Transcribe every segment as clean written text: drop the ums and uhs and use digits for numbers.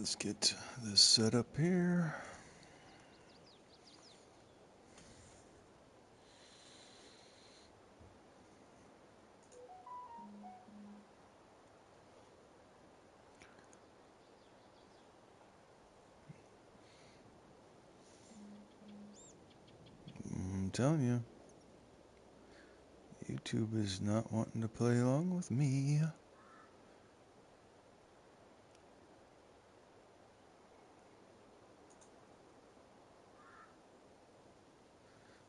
Let's get this set up here. I'm telling you, YouTube is not wanting to play along with me.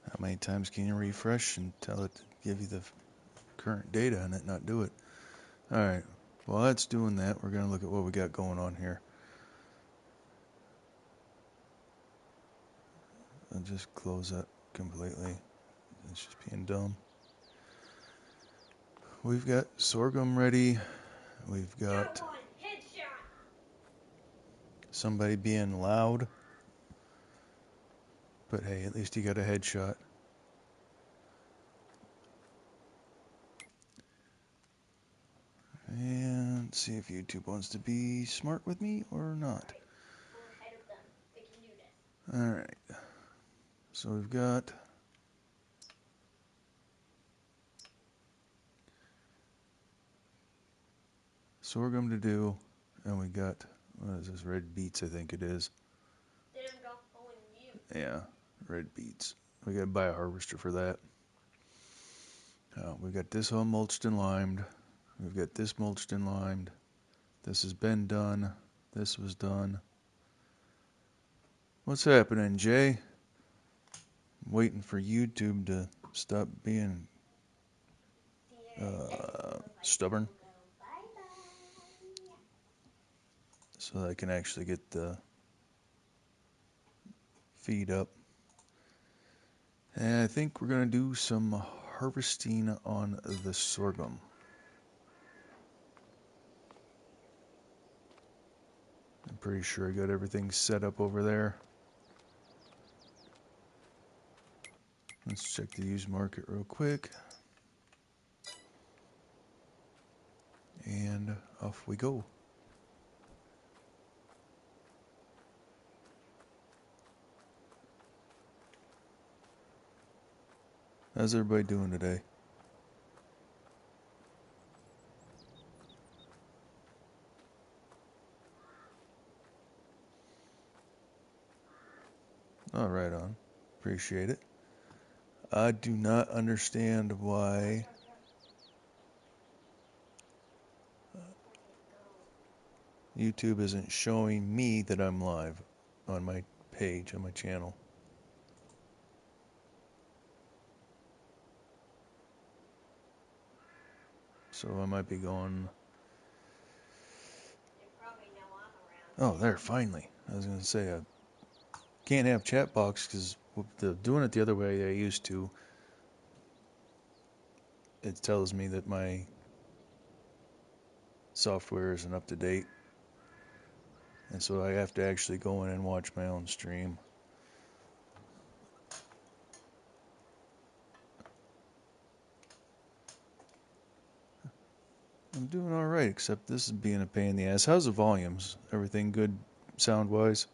How many times can you refresh and tell it to give you the current data and it not do it? Alright, while that's doing that, we're going to look at what we got going on here. I'll just close that completely. It's just being dumb. We've got sorghum ready. We've got somebody being loud. But hey, at least he got a headshot. And see if YouTube wants to be smart with me or not. Alright. So we've got sorghum to do. And we got, what is this, red beets I think it is. Yeah, red beets. We gotta buy a harvester for that. We've got this all mulched and limed. We've got this mulched and limed. This has been done. This was done. What's happening, Jay? I'm waiting for YouTube to stop being stubborn, so that I can actually get the feed up. And I think we're going to do some harvesting on the sorghum. I'm pretty sure I got everything set up over there. Let's check the used market real quick. And off we go. How's everybody doing today? All right, on. Appreciate it. I do not understand why YouTube isn't showing me that I'm live on my page, on my channel. So I might be going... Oh, there, finally. I was going to say, I can't have chat box because doing it the other way I used to, it tells me that my software isn't up to date. And so I have to actually go in and watch my own stream. I'm doing alright, except this is being a pain in the ass. How's the volumes? Everything good sound-wise?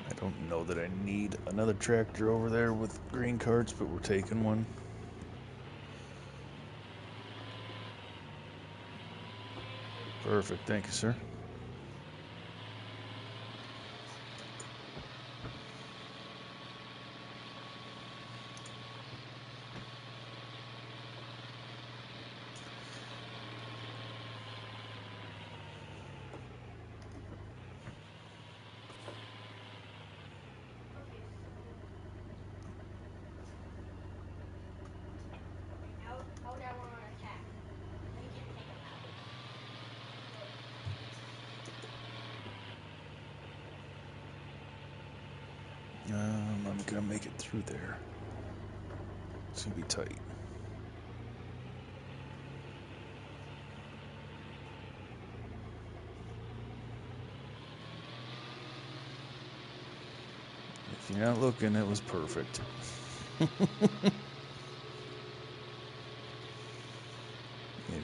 I don't know that I need another tractor over there with green carts, but we're taking one. Perfect, thank you, sir. I'm gonna make it through there. It's gonna be tight. If you're not looking, it was perfect. If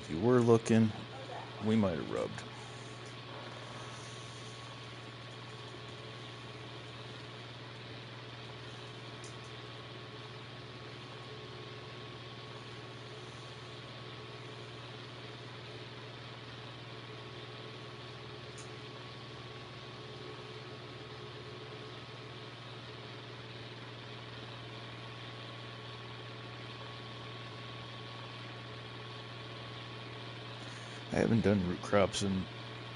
you were looking, we might have rubbed. I haven't done root crops in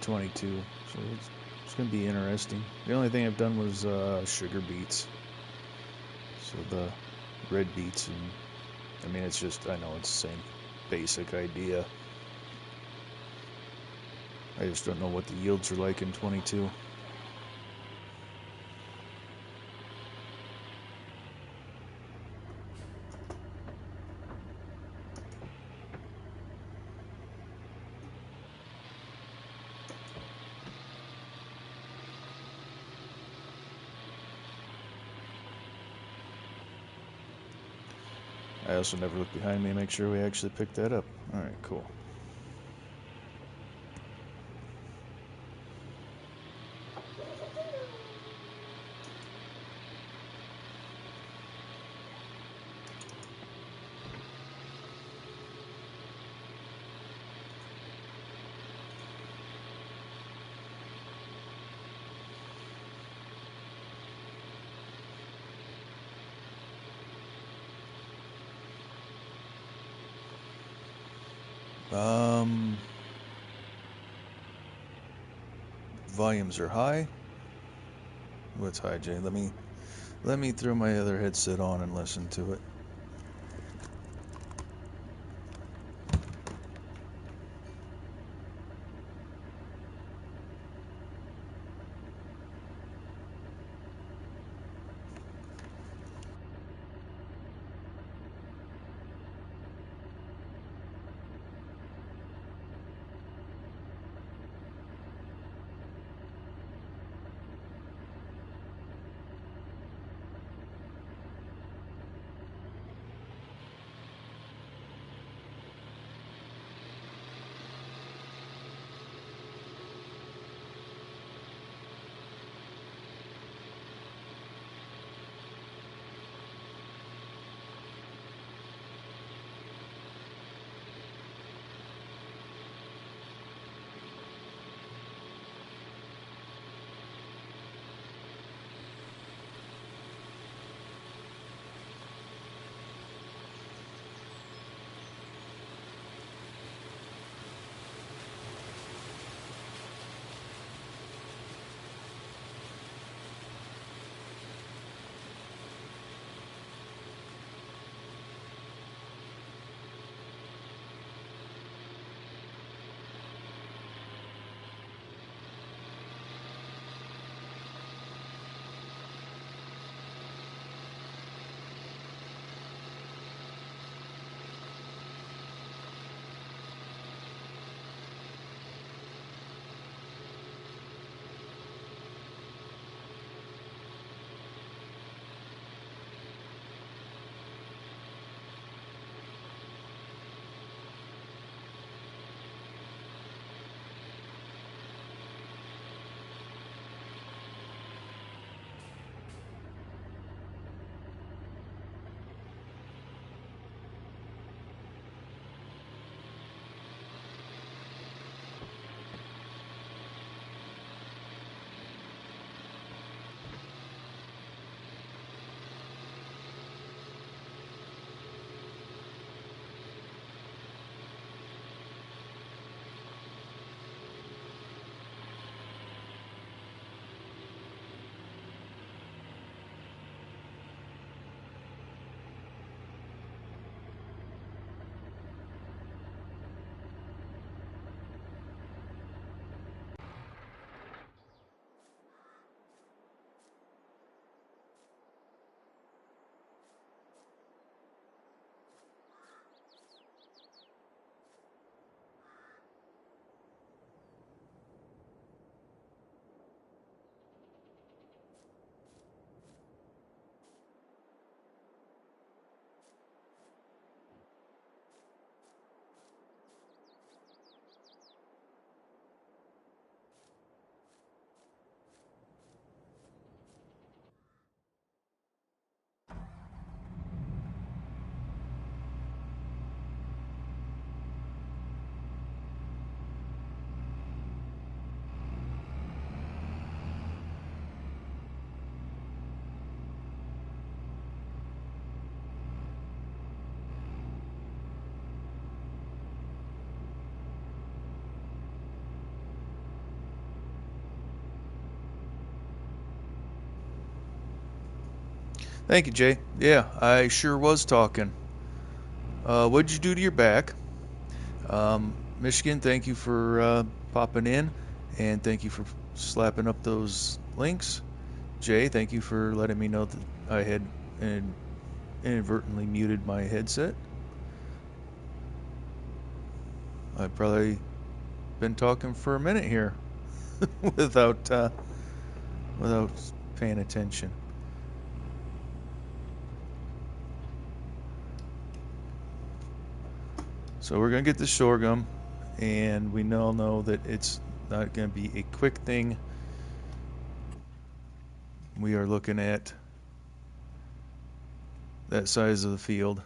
22, so it's going to be interesting. The only thing I've done was sugar beets. So the red beets, and I mean, it's just, I know it's the same basic idea. I just don't know what the yields are like in 22. I also never look behind me and make sure we actually picked that up. Alright, cool. Volumes are high. What's high, Jay? Let me throw my other headset on and listen to it. Thank you, Jay. Yeah, I sure was talking. What'd you do to your back? Michigan, thank you for popping in, and thank you for slapping up those links. Jay, thank you for letting me know that I had inadvertently muted my headset. I've probably been talking for a minute here without without paying attention. So we're gonna get the sorghum, and we all know that it's not gonna be a quick thing. We are looking at that size of the field.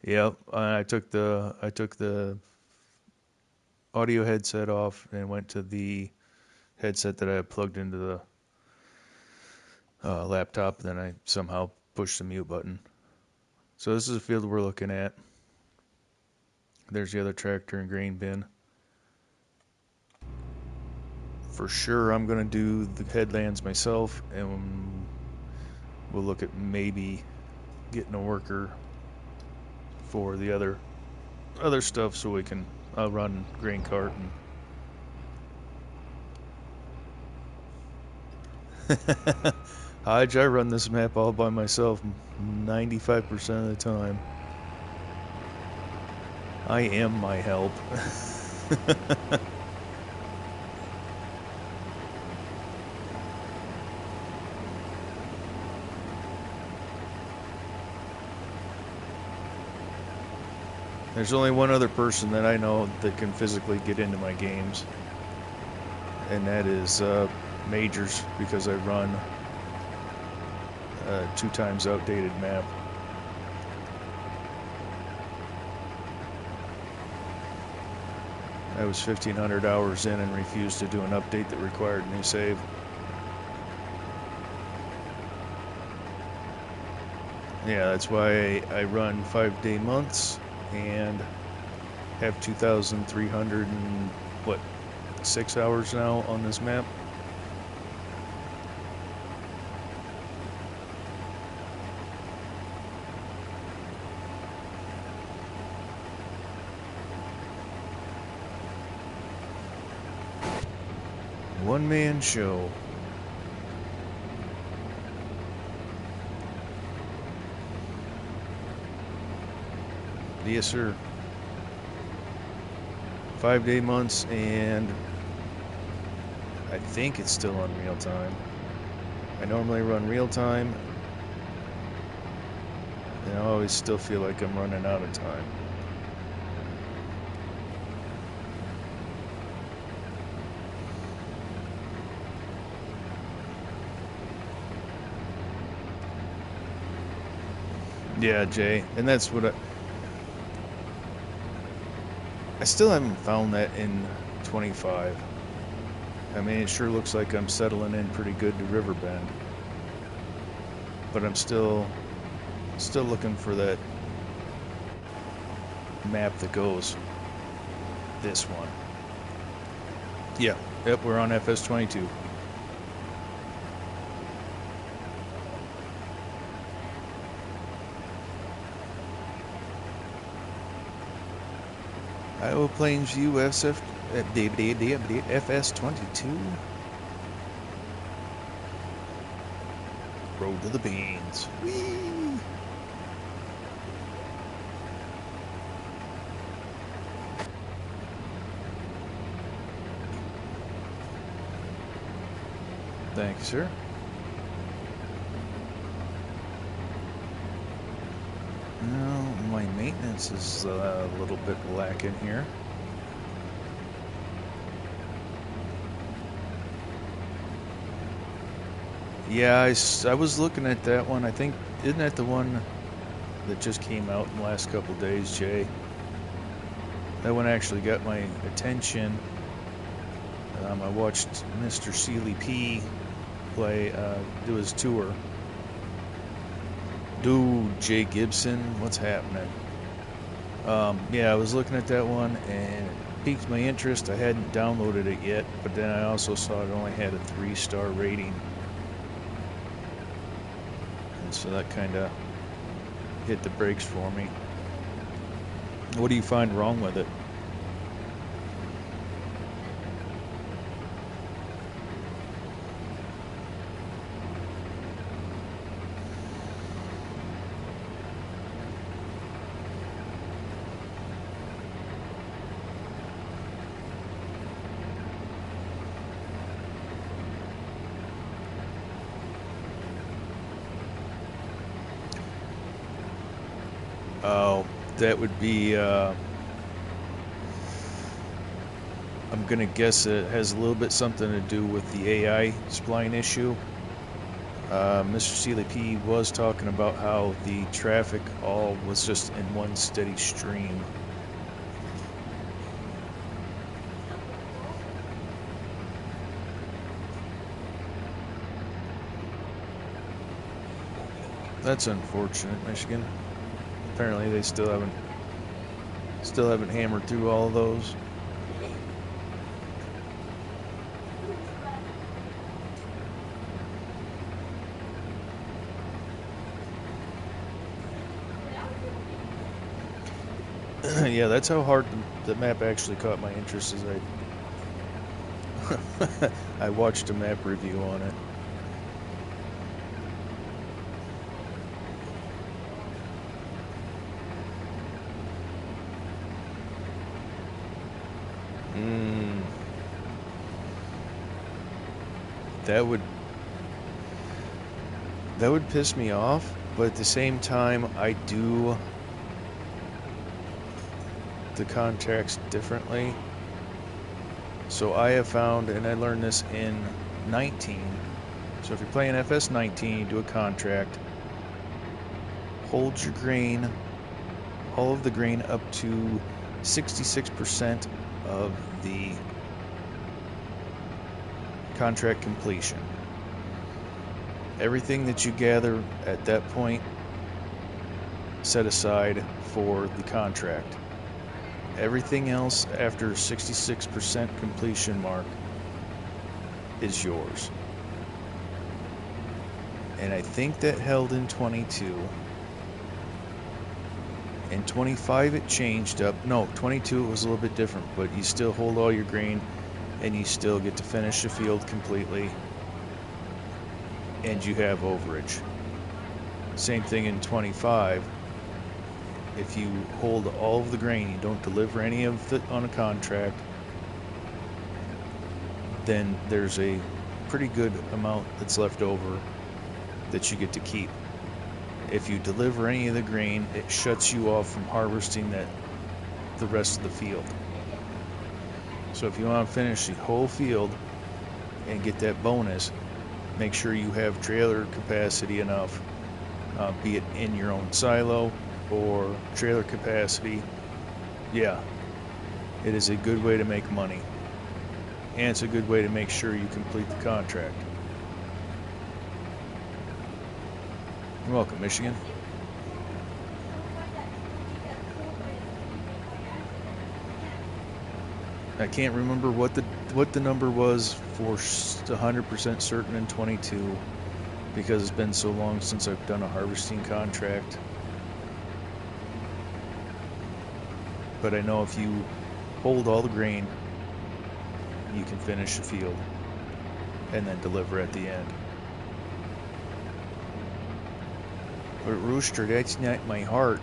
Yep, I took the audio headset off and went to the headset that I had plugged into the laptop. Then I somehow pushed the mute button. So this is the field we're looking at. There's the other tractor and grain bin. For sure, I'm gonna do the headlands myself, and we'll look at maybe getting a worker for the other stuff, so we can run grain cart and Hodge, I run this map all by myself 95% of the time. I am my help. There's only one other person that I know that can physically get into my games, and that is Majors, because I run a 2 times outdated map. I was 1,500 hours in and refused to do an update that required a new save. Yeah, that's why I run 5-day months and have 2,306 hours now on this map. One-man show. Yes, sir. 5-day months, and I think it's still on real time. I normally run real time, and I always still feel like I'm running out of time. Yeah, Jay, and that's what I still haven't found that in 25. I mean, it sure looks like I'm settling in pretty good to Riverbend, but I'm still looking for that map that goes this one. Yep, we're on FS22. Iowa Plains View FS22. Road to the beans. Whee! Thank you, sir. No, my maintenance is a little bit lacking here. Yeah, I was looking at that one. I think, isn't that the one that just came out in the last couple days, Jay? That one actually got my attention. I watched Mr. Sealy P play, do his tour. Dude, Jay Gibson, what's happening? Yeah, I was looking at that one and it piqued my interest. I hadn't downloaded it yet, but then I also saw it only had a 3-star rating. and so that kind of hit the brakes for me. What do you find wrong with it? Oh, that would be, I'm going to guess it has a little bit something to do with the AI spline issue. Mr. Sealy P was talking about how the traffic all was just in one steady stream. That's unfortunate, Michigan. Apparently they still haven't hammered through all of those. Yeah, that's how hard the map actually caught my interest, as I watched a map review on it. That would piss me off, but at the same time, I do the contracts differently. So I have found, and I learned this in 19. So if you're playing FS 19, you do a contract, hold your grain, all of the grain up to 66% of the contract completion. Everything that you gather at that point, set aside for the contract. Everything else after 66% completion mark is yours. And I think that held in 22. In 25 it changed up. No, 22 it was a little bit different, but you still hold all your grain and you still get to finish the field completely. And you have overage. Same thing in 25. If you hold all of the grain, you don't deliver any of it on a contract, then there's a pretty good amount that's left over that you get to keep. If you deliver any of the grain, it shuts you off from harvesting the rest of the field. So if you want to finish the whole field and get that bonus, make sure you have trailer capacity enough, be it in your own silo or trailer capacity. Yeah, it is a good way to make money, and it's a good way to make sure you complete the contract. You're welcome, Michigan. I can't remember what the number was for 100% certain in 22, because it's been so long since I've done a harvesting contract. But I know if you hold all the grain, you can finish the field and then deliver at the end. But Rooster, that's not my heart.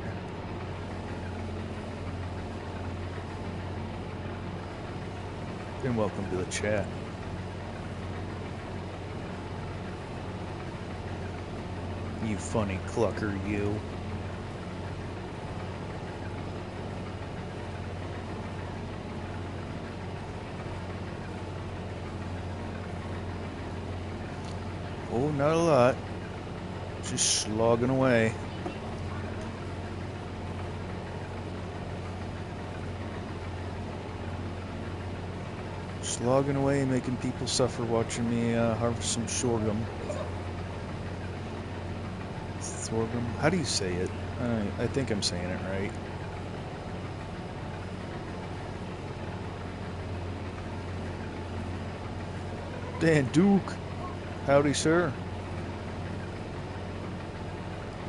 And welcome to the chat. You funny clucker, you. Oh, not a lot. Just slogging away. Slogging away, making people suffer watching me harvest some sorghum. Sorghum? How do you say it? I think I'm saying it right. Dan Duke. Howdy, sir.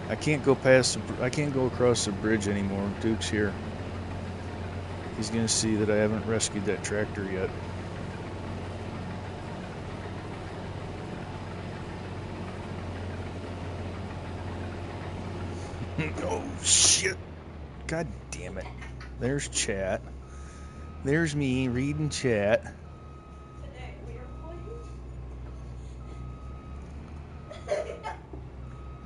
I can't go past. I can't go across the bridge anymore. Duke's here. He's gonna see that I haven't rescued that tractor yet. Oh shit! God damn it! There's chat. There's me reading chat.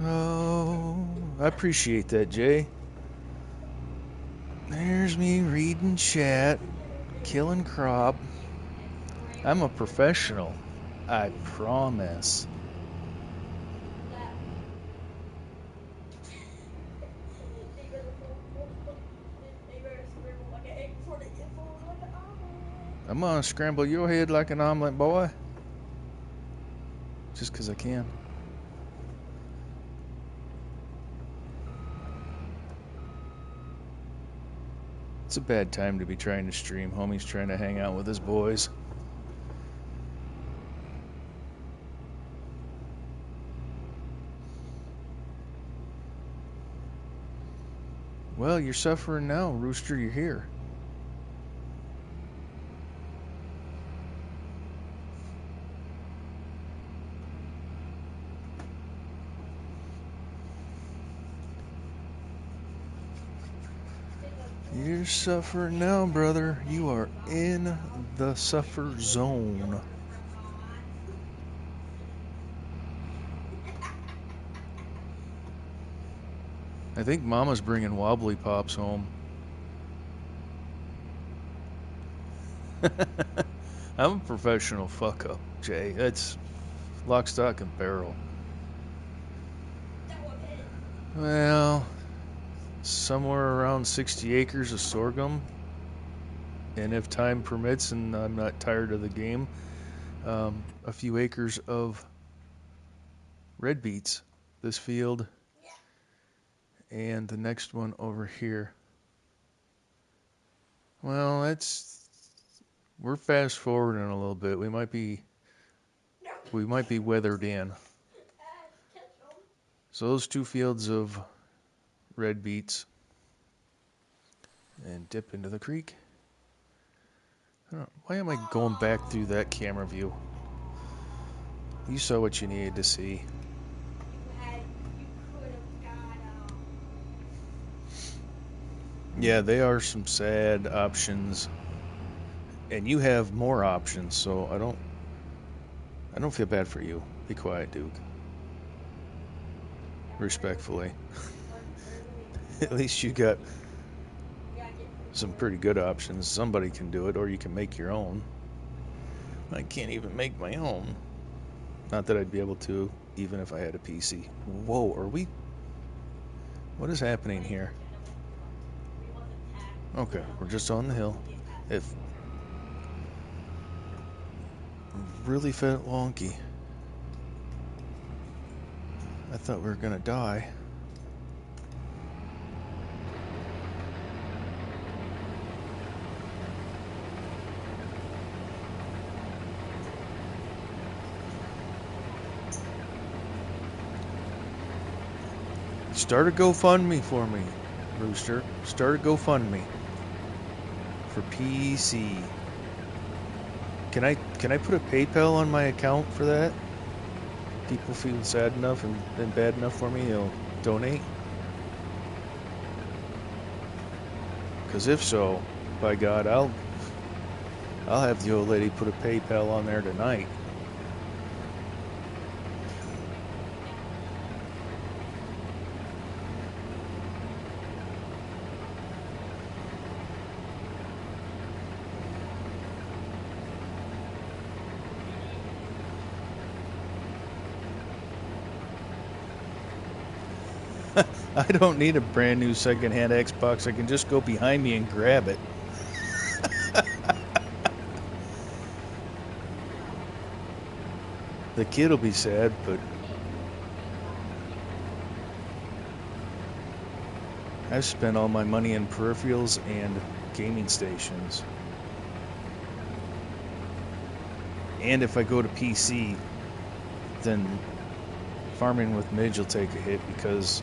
Oh, I appreciate that, Jay. There's me reading chat, killing crop. I'm a professional. I promise. I'm gonna scramble your head like an omelet, boy. Just 'cause I can. It's a bad time to be trying to stream. Homie's trying to hang out with his boys. Well, you're suffering now, Rooster. You're here. You're suffering now, brother. You are in the suffer zone. I think Mama's bringing wobbly pops home. I'm a professional fuck up, Jay. That's lock, stock, and barrel. Well, somewhere around 60 acres of sorghum. And if time permits and I'm not tired of the game, a few acres of red beets. This field and the next one over here. Well, we're fast forwarding a little bit. We might be weathered in. So those 2 fields of red beets and dip into the creek. Why am I going back through that camera view? You saw what you needed to see. Yeah, they are some sad options. And you have more options, so I don't feel bad for you. Be quiet, Duke. Respectfully. At least you got some pretty good options. Somebody can do it, or you can make your own. I can't even make my own. Not that I'd be able to, even if I had a PC. Whoa, are we... What is happening here? Okay, we're just on the hill. If... Really fat wonky. I thought we were gonna die. Start a GoFundMe for me, Rooster. Start a GoFundMe for PC. Can I put a PayPal on my account for that? People feel sad enough and bad enough for me, they'll donate. Because if so, by God, I'll have the old lady put a PayPal on there tonight. I don't need a brand new secondhand Xbox. I can just go behind me and grab it. The kid will be sad, but I've spent all my money in peripherals and gaming stations. And if I go to PC, then farming with Midge will take a hit because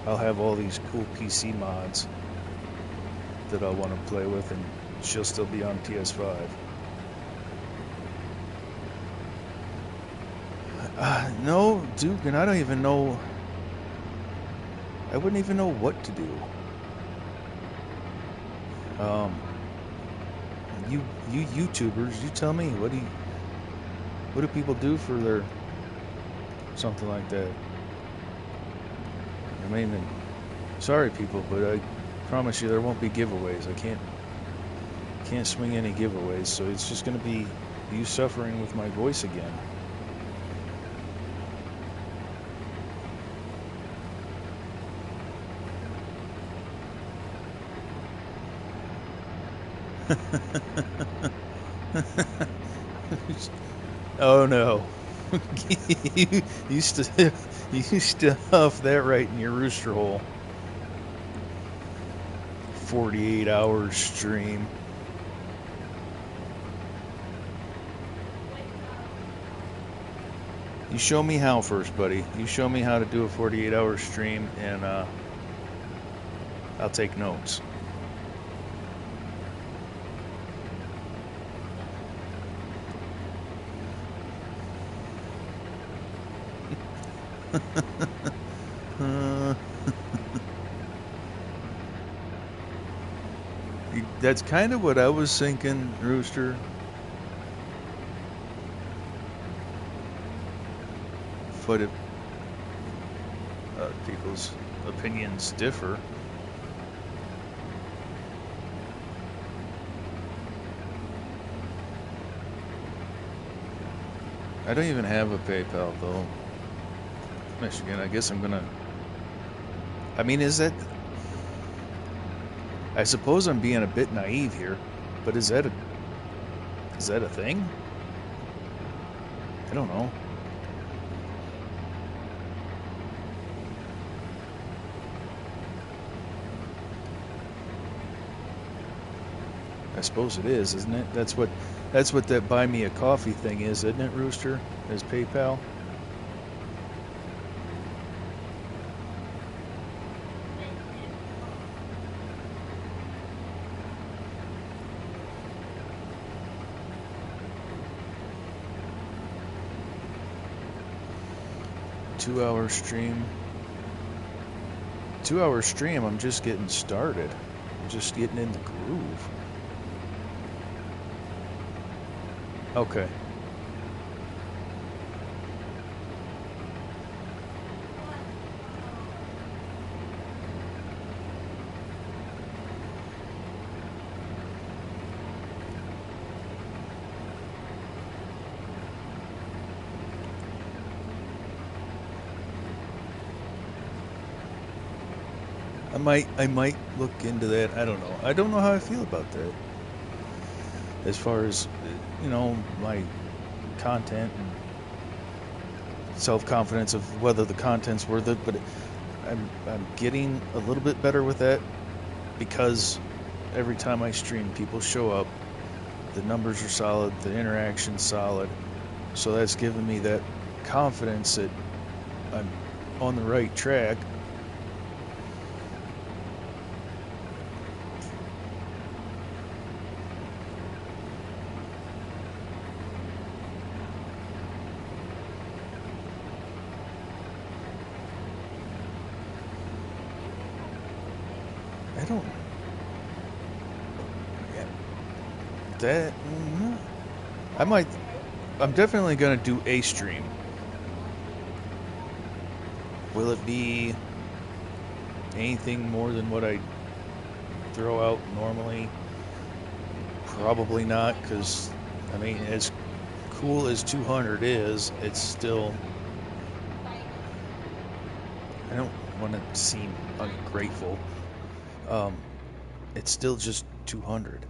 I'll have all these cool PC mods that I want to play with, and she'll still be on PS5. No, Duke, and I don't even know. I wouldn't even know what to do. You YouTubers, you tell me. What do people do for their something like that? I mean, sorry people, but I promise you there won't be giveaways. I can't swing any giveaways, so it's just gonna be you suffering with my voice again. Oh no. you stuff that right in your rooster hole. 48-hour stream. You show me how first, buddy. You show me how to do a 48-hour stream, and I'll take notes. That's kind of what I was thinking, Rooster. But if people's opinions differ. I don't even have a PayPal though. Michigan, I guess I'm gonna. I mean, is that? I suppose I'm being a bit naive here, but is that a thing? I don't know. I suppose it is, isn't it? That's what that buy me a coffee thing is, isn't it, Rooster? Is PayPal? Two-hour stream. 2-hour stream. I'm just getting started. I'm just getting in the groove. Okay. I might look into that. I don't know. I don't know how I feel about that. As far as, my content and self-confidence of whether the content's worth it, but I'm getting a little bit better with that because every time I stream, people show up, the numbers are solid, the interaction's solid, so that's giving me that confidence that I'm on the right track. I don't. Yeah, that. I'm definitely gonna do a stream. Will it be anything more than what I throw out normally? Probably not, because I mean, as cool as 200 is, it's still. I don't want to seem ungrateful. It's still just 200.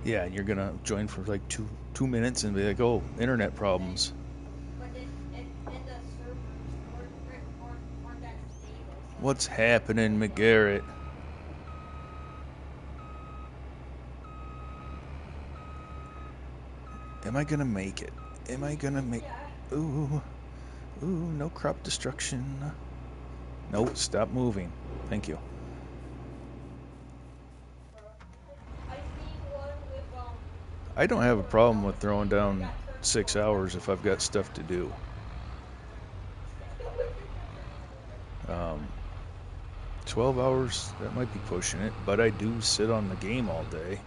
Yeah, and you're gonna join for like two minutes and be like, "Oh, internet problems." What's happening, McGarrett? Am I gonna make it? Am I gonna make? Ooh, no crop destruction. Nope, stop moving. Thank you. I don't have a problem with throwing down 6 hours if I've got stuff to do. 12 hours, that might be pushing it, but I do sit on the game all day.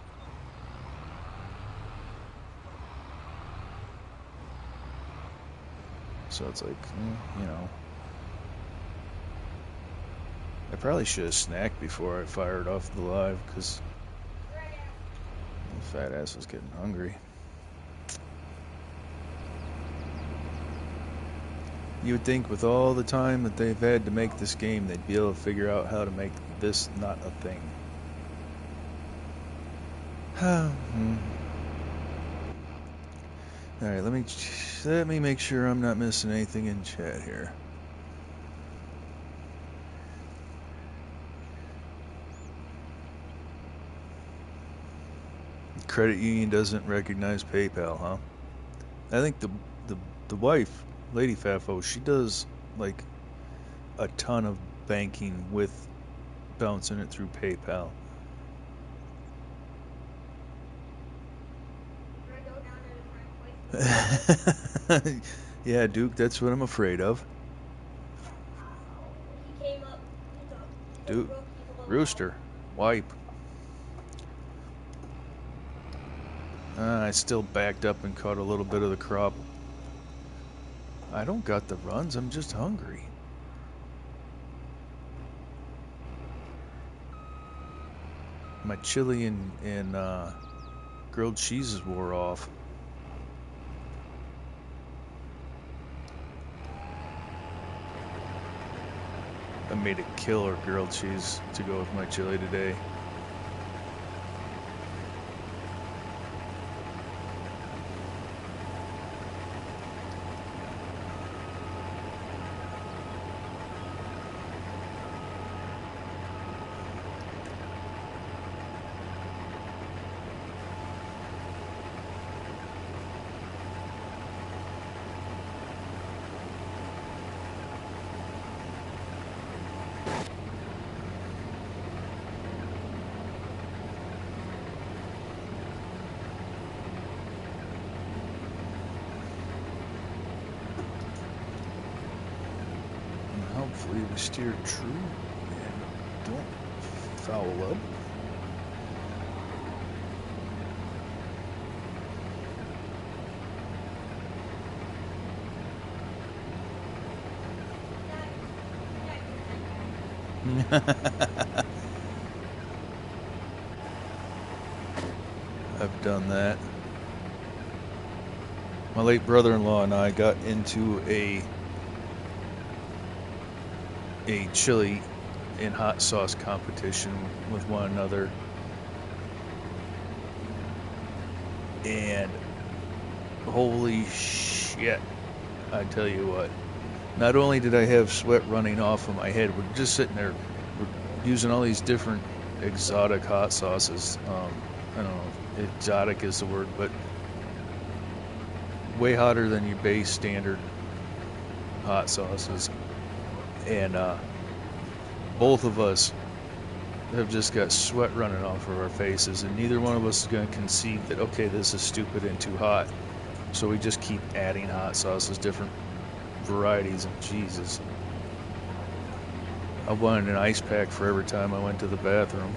So it's like, you know. I probably should have snacked before I fired off the live, because the fat ass was getting hungry. You would think with all the time that they've had to make this game, they'd be able to figure out how to make this not a thing. Alright, let me make sure I'm not missing anything in chat here. Credit union doesn't recognize PayPal, huh? I think the wife, Lady Fafo, she does like a ton of banking with bouncing it through PayPal. Yeah, Duke, that's what I'm afraid of. Duke, Rooster, wipe. I still backed up and caught a little bit of the crop. I don't got the runs, I'm just hungry. My chili and grilled cheeses wore off. I made a killer grilled cheese to go with my chili today. Hopefully we steer true and don't foul up. I've done that. My late brother-in-law and I got into a chili and hot sauce competition with one another, and holy shit, I tell you what, not only did I have sweat running off of my head, we're just sitting there, we're using all these different exotic hot sauces. I don't know if exotic is the word, but way hotter than your base standard hot sauces. And both of us have just got sweat running off of our faces, and neither one of us is going to concede that, okay, this is stupid and too hot. So we just keep adding hot sauces, different varieties, and Jesus. I wanted an ice pack for every time I went to the bathroom.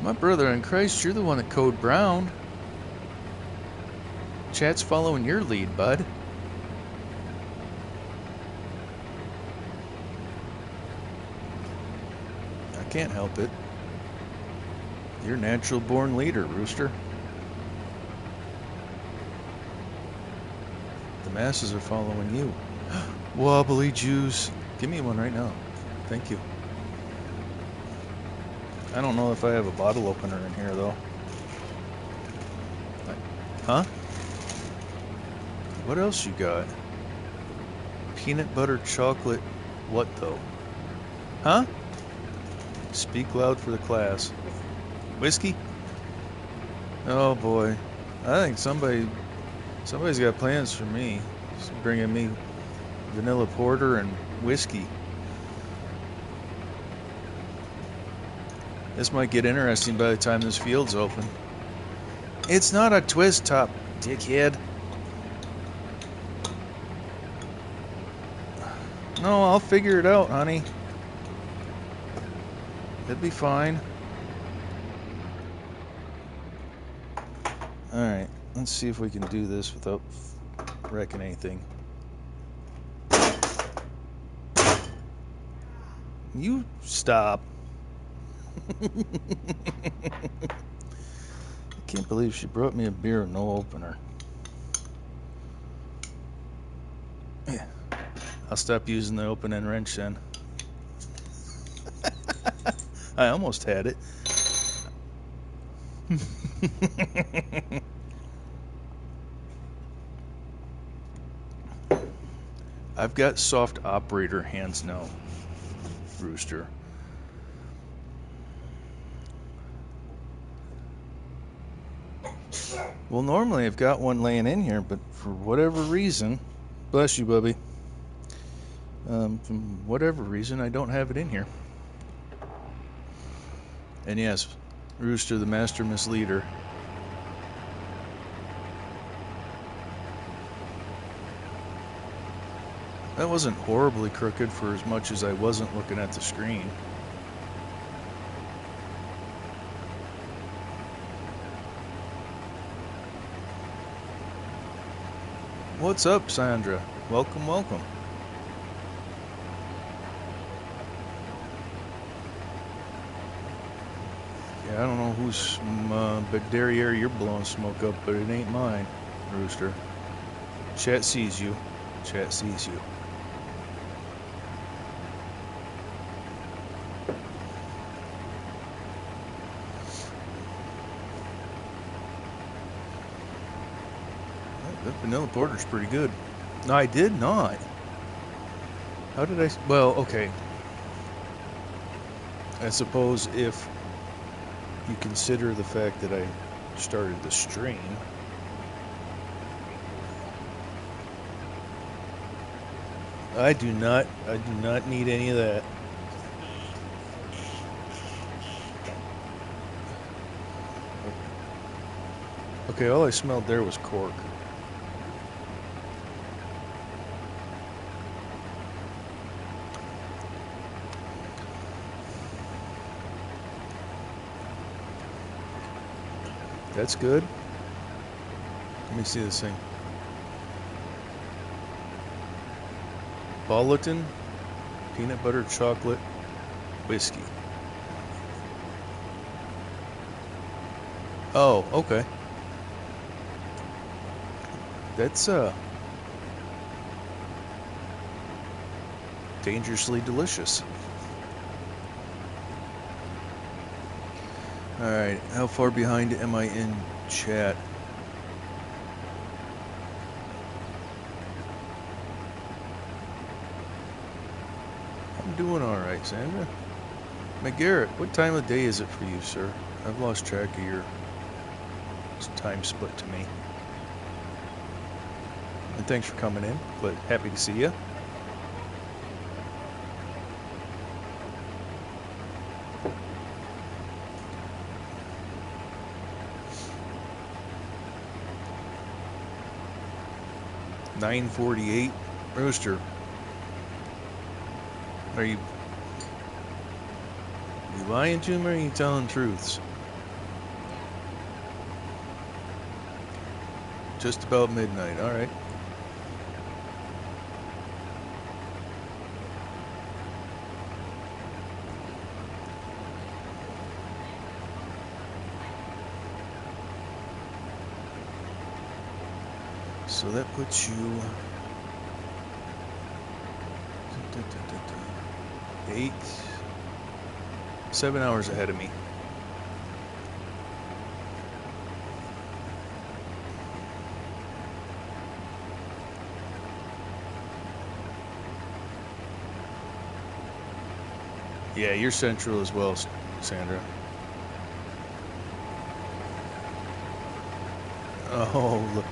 My brother in Christ, you're the one that code brown. Chat's following your lead, bud. I can't help it. You're a natural born leader, Rooster. The masses are following you. Wobbly juice. Give me one right now. Thank you. I don't know if I have a bottle opener in here, though. Huh? What else you got? Peanut butter chocolate. What though? Huh? Speak loud for the class. Whiskey? Oh boy. I think somebody's got plans for me. Just bringing me vanilla porter and whiskey. This might get interesting by the time this field's open. It's not a twist top, dickhead. No, I'll figure it out, honey. It'll be fine. Alright, let's see if we can do this without wrecking anything. You stop. I can't believe she brought me a beer and no opener. Yeah. I'll stop using the open end wrench then. I almost had it. I've got soft operator hands now, Rooster. Well, normally I've got one laying in here, but for whatever reason, bless you, Bubby. From whatever reason, I don't have it in here. And yes, Rooster, the master misleader. That wasn't horribly crooked for as much as I wasn't looking at the screen. What's up, Sandra? Welcome, welcome. Yeah, I don't know whose derriere you're blowing smoke up, but it ain't mine, Rooster. Chat sees you. Chat sees you. That vanilla porter's pretty good. No, I did not. How did I? Well, okay. I suppose if you consider the fact that I started the stream. I do not need any of that. Okay, all I smelled there was cork. That's good. Let me see this thing. Bulletin, peanut butter chocolate, whiskey. Oh, okay. That's dangerously delicious. Alright, how far behind am I in chat? I'm doing alright, Sandra. McGarrett, what time of day is it for you, sir? I've lost track of your time split to me. And thanks for coming in. But happy to see you. $9:48. Rooster. Are you lying to me or are you telling truths? Just about midnight. All right. So that puts you 7 hours ahead of me. Yeah, you're central as well, Sandra. Oh, look.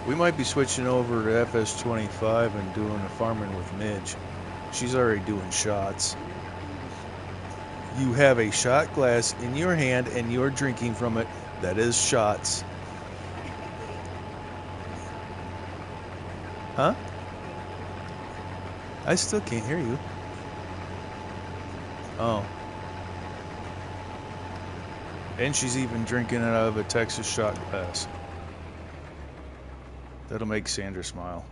We might be switching over to FS25 and doing a farming with Midge. She's already doing shots. You have a shot glass in your hand and you're drinking from it. That is shots. Huh? I still can't hear you. Oh. And she's even drinking it out of a Texas shot glass. That'll make Sandra smile.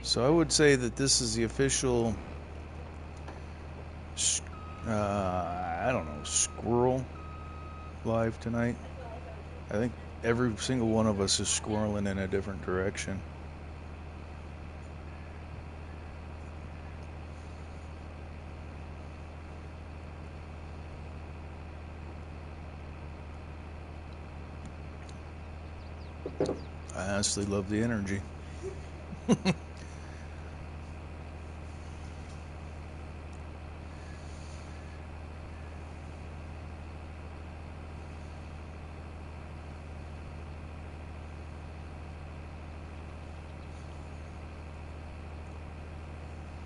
So I would say that this is the official, I don't know, squirrel live tonight. I think every single one of us is squirreling in a different direction. I honestly love the energy.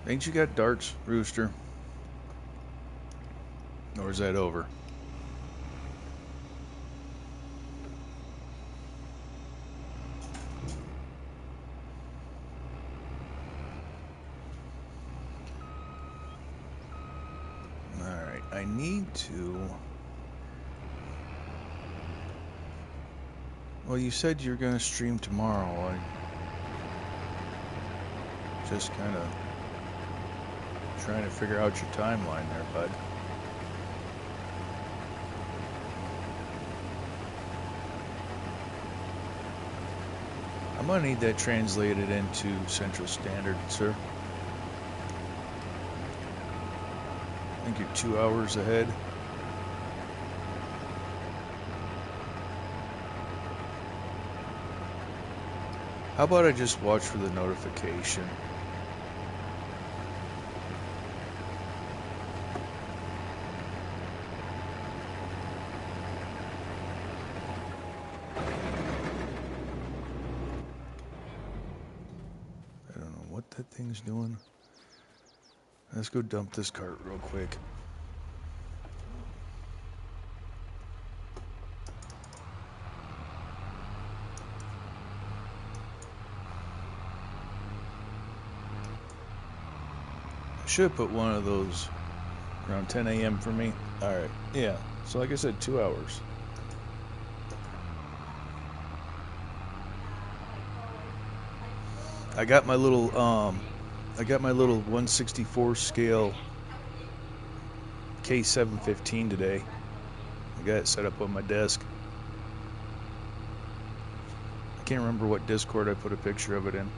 Ain't you got darts, Rooster? Or is that over? Alright, I need to... Well, you said you're going to stream tomorrow. I just kind of trying to figure out your timeline there, bud. I'm going to need that translated into Central Standard, sir. I think you're 2 hours ahead. How about I just watch for the notification? I don't know what that thing's doing. Let's go dump this cart real quick. I should have put one of those around 10 a.m. for me. Alright, yeah. So like I said, 2 hours. I got my little 1/64 scale K715 today. I got it set up on my desk. I can't remember what Discord I put a picture of it in.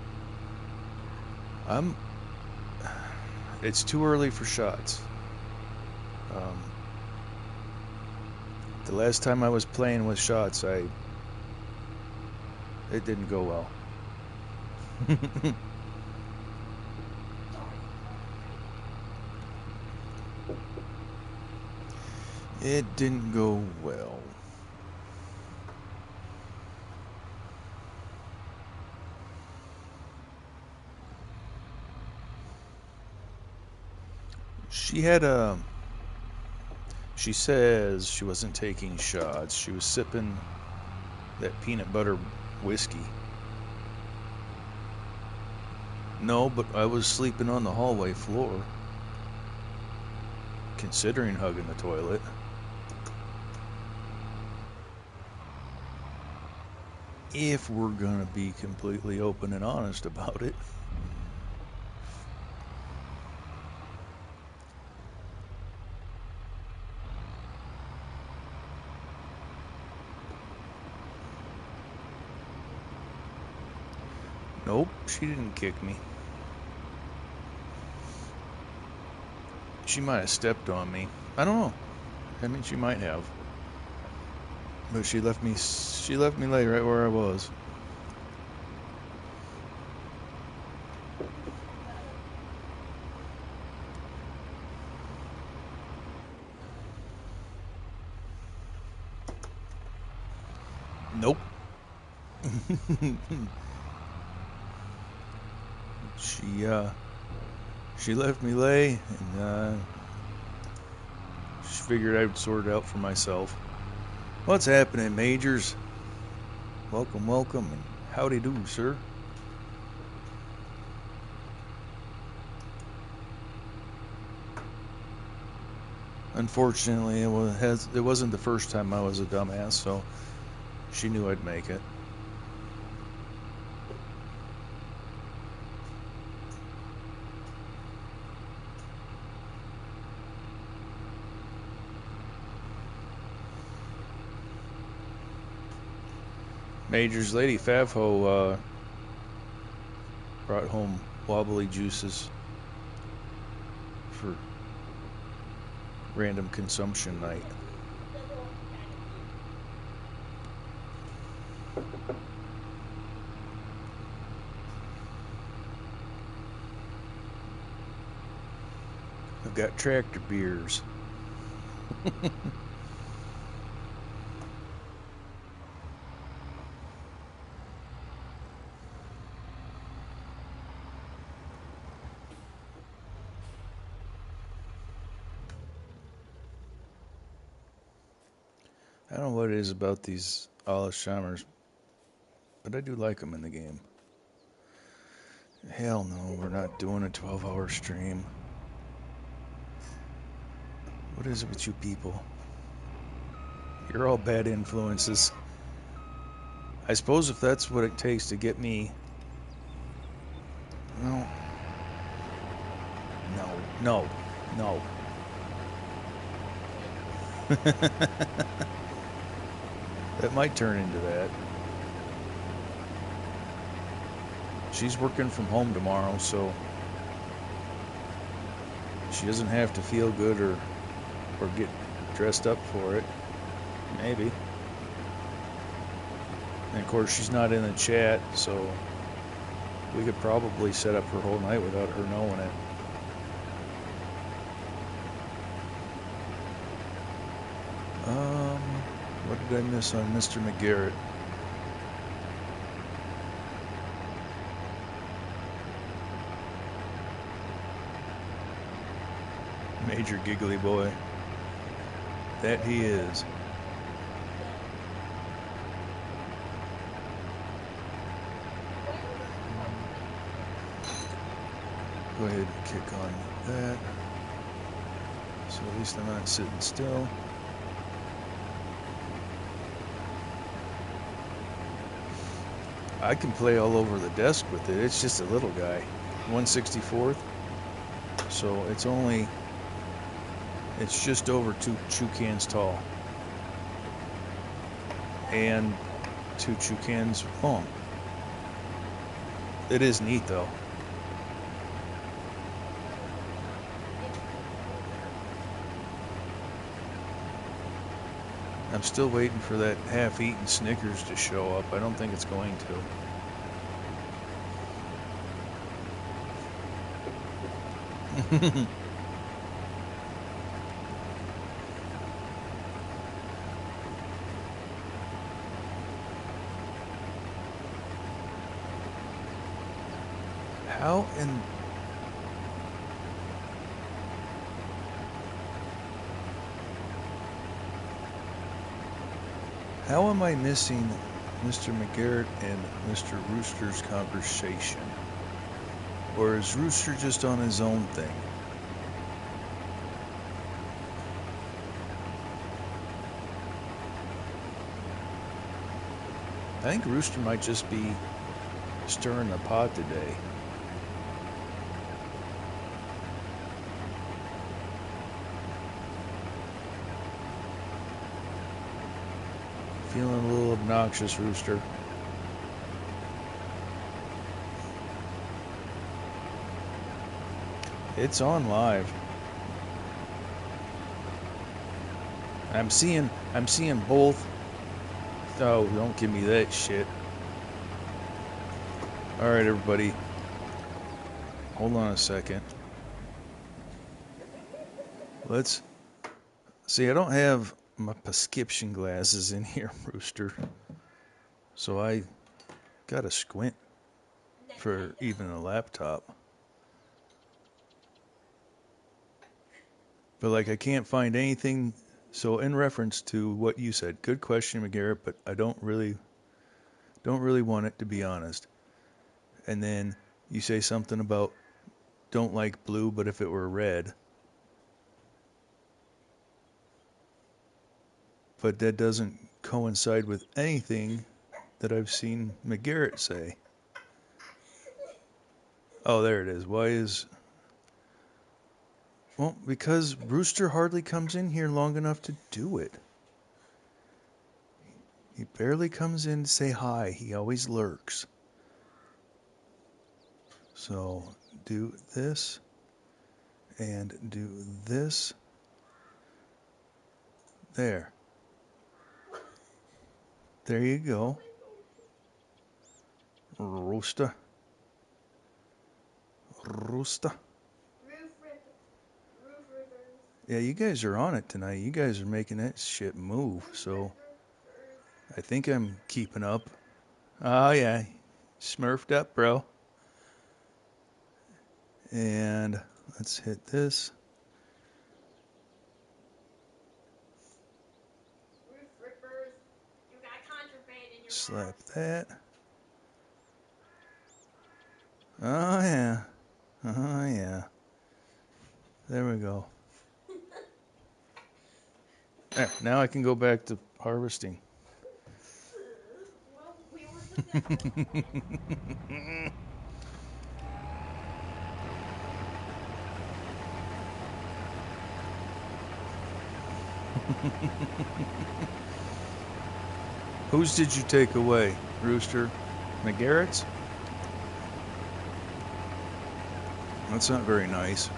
It's too early for shots. The last time I was playing with shots, it didn't go well. It didn't go well. She says she wasn't taking shots. She was sipping that peanut butter whiskey. No, but I was sleeping on the hallway floor, considering hugging the toilet. If we're gonna be completely open and honest about it. Nope, she didn't kick me. She might have stepped on me. I don't know. I mean, she might have. But she left me lay right where I was. Nope. She left me lay, and she figured I'd sort it out for myself. What's happening, Majors? Welcome, welcome, and howdy do, sir. Unfortunately, it wasn't the first time I was a dumbass, so she knew I'd make it. Majors, Lady Favho brought home wobbly juices for random consumption night. I've got tractor beers. I don't know what it is about these Alashimers, but I do like them in the game. Hell no, we're not doing a 12-hour stream. What is it with you people? You're all bad influences. I suppose if that's what it takes to get me... No. No. That might turn into that. She's working from home tomorrow, so she doesn't have to feel good or get dressed up for it. Maybe. And of course, she's not in the chat, so we could probably set up her whole night without her knowing it. What did I miss on Mr. McGarrett? Major giggly boy. That he is. Go ahead and kick on that. So at least I'm not sitting still. I can play all over the desk with it. It's just a little guy. 1/64. So it's just over 2 chew cans tall. And 2 chew cans long. It is neat though. I'm still waiting for that half-eaten Snickers to show up. I don't think it's going to. How am I missing Mr. McGarrett and Mr. Rooster's conversation? Or is Rooster just on his own thing? I think Rooster might just be stirring the pot today. Feeling a little obnoxious, Rooster. It's on live. I'm seeing both Oh, don't give me that shit. Alright, everybody. Hold on a second. Let's... See, I don't have my prescription glasses in here, Rooster. So I gotta squint for even a laptop. But, like, I can't find anything... So, in reference to what you said, good question, McGarrett, but I don't really want it, to be honest. And then you say something about don't like blue, but if it were red. But that doesn't coincide with anything that I've seen McGarrett say. Oh, there it is. Why is... Well, because Rooster hardly comes in here long enough to do it. He barely comes in to say hi. He always lurks. So, do this. And do this. There. There you go. Rooster. Rooster. Yeah, you guys are on it tonight. You guys are making that shit move. So, I think I'm keeping up. Oh, yeah. Smurfed up, bro. And let's hit this. Slap that. Oh, yeah. Oh, yeah. There we go. There, now I can go back to harvesting. Whose did you take away, Rooster? McGarrett's? That's not very nice.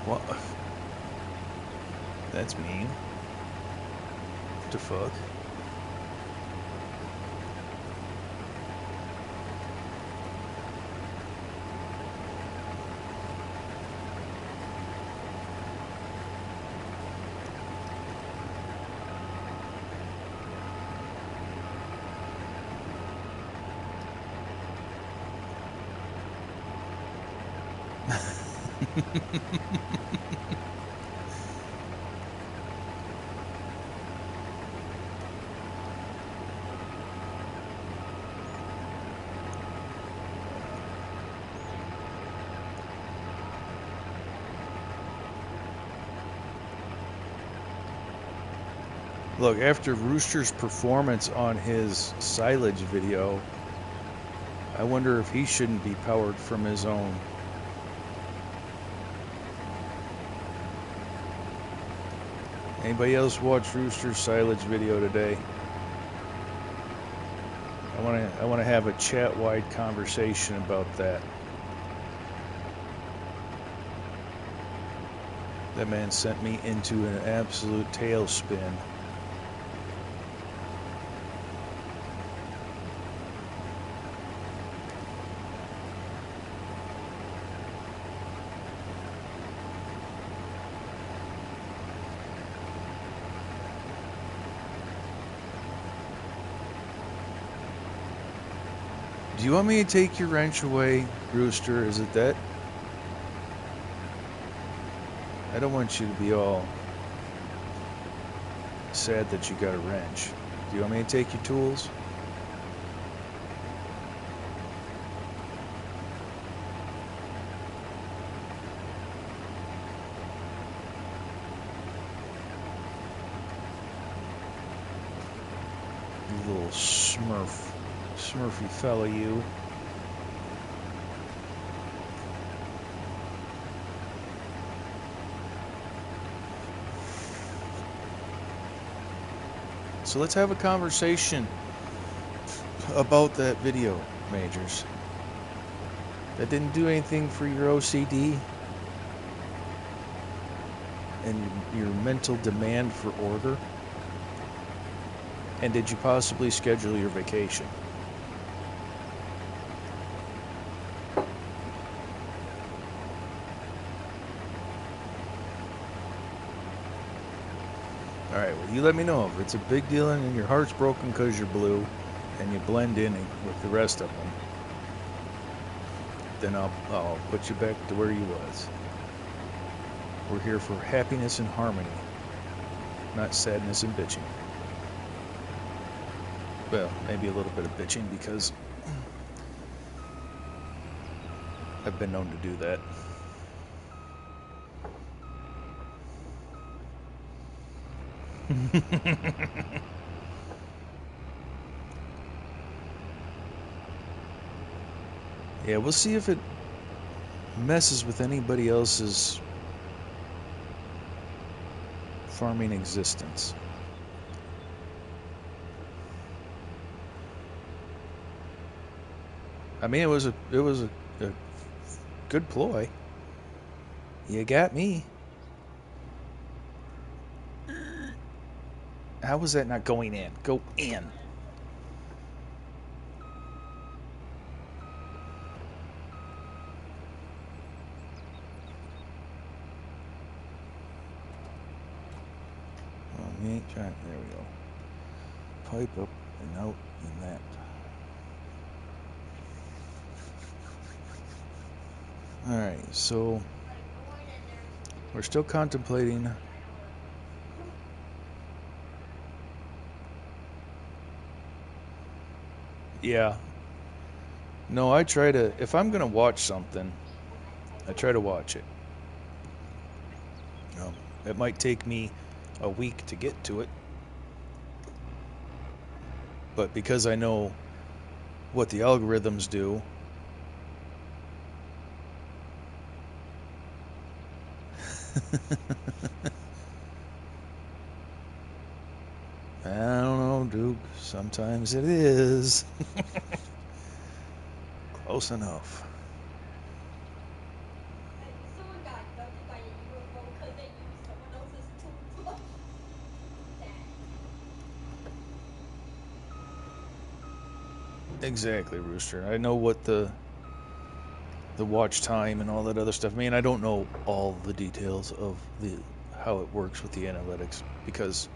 What? That's mean. What the fuck? Look, after Rooster's performance on his silage video, I wonder if he shouldn't be powered from his own. Anybody else watch Rooster's silage video today? I want to have a chat-wide conversation about that. That man sent me into an absolute tailspin. Do you want me to take your wrench away, Rooster? Is it that? I don't want you to be all sad that you got a wrench. Do you want me to take your tools? You little smurfy fella, you. So let's have a conversation about that video, Majors. That didn't do anything for your OCD and your mental demand for order? And did you possibly schedule your vacation? Alright, well, you let me know if it's a big deal and your heart's broken because you're blue and you blend in with the rest of them. Then I'll put you back to where you was. We're here for happiness and harmony, not sadness and bitching. Well, maybe a little bit of bitching because I've been known to do that. Yeah, we'll see if it messes with anybody else's farming existence. I mean, it was a good ploy. You got me. How was that not going in? Go in. Oh, we ain't trying. There we go. Pipe up and out and that. Alright, so we're still contemplating. Yeah. No, I try to, if I'm going to watch something, I try to watch it. It might take me a week to get to it. But because I know what the algorithms do, I don't know, Duke. Sometimes it is. Close enough. Someone got abducted by a UFO because they used someone else's toothbrush. Exactly, Rooster. I know what the watch time and all that other stuff. I mean, I don't know all the details of how it works with the analytics because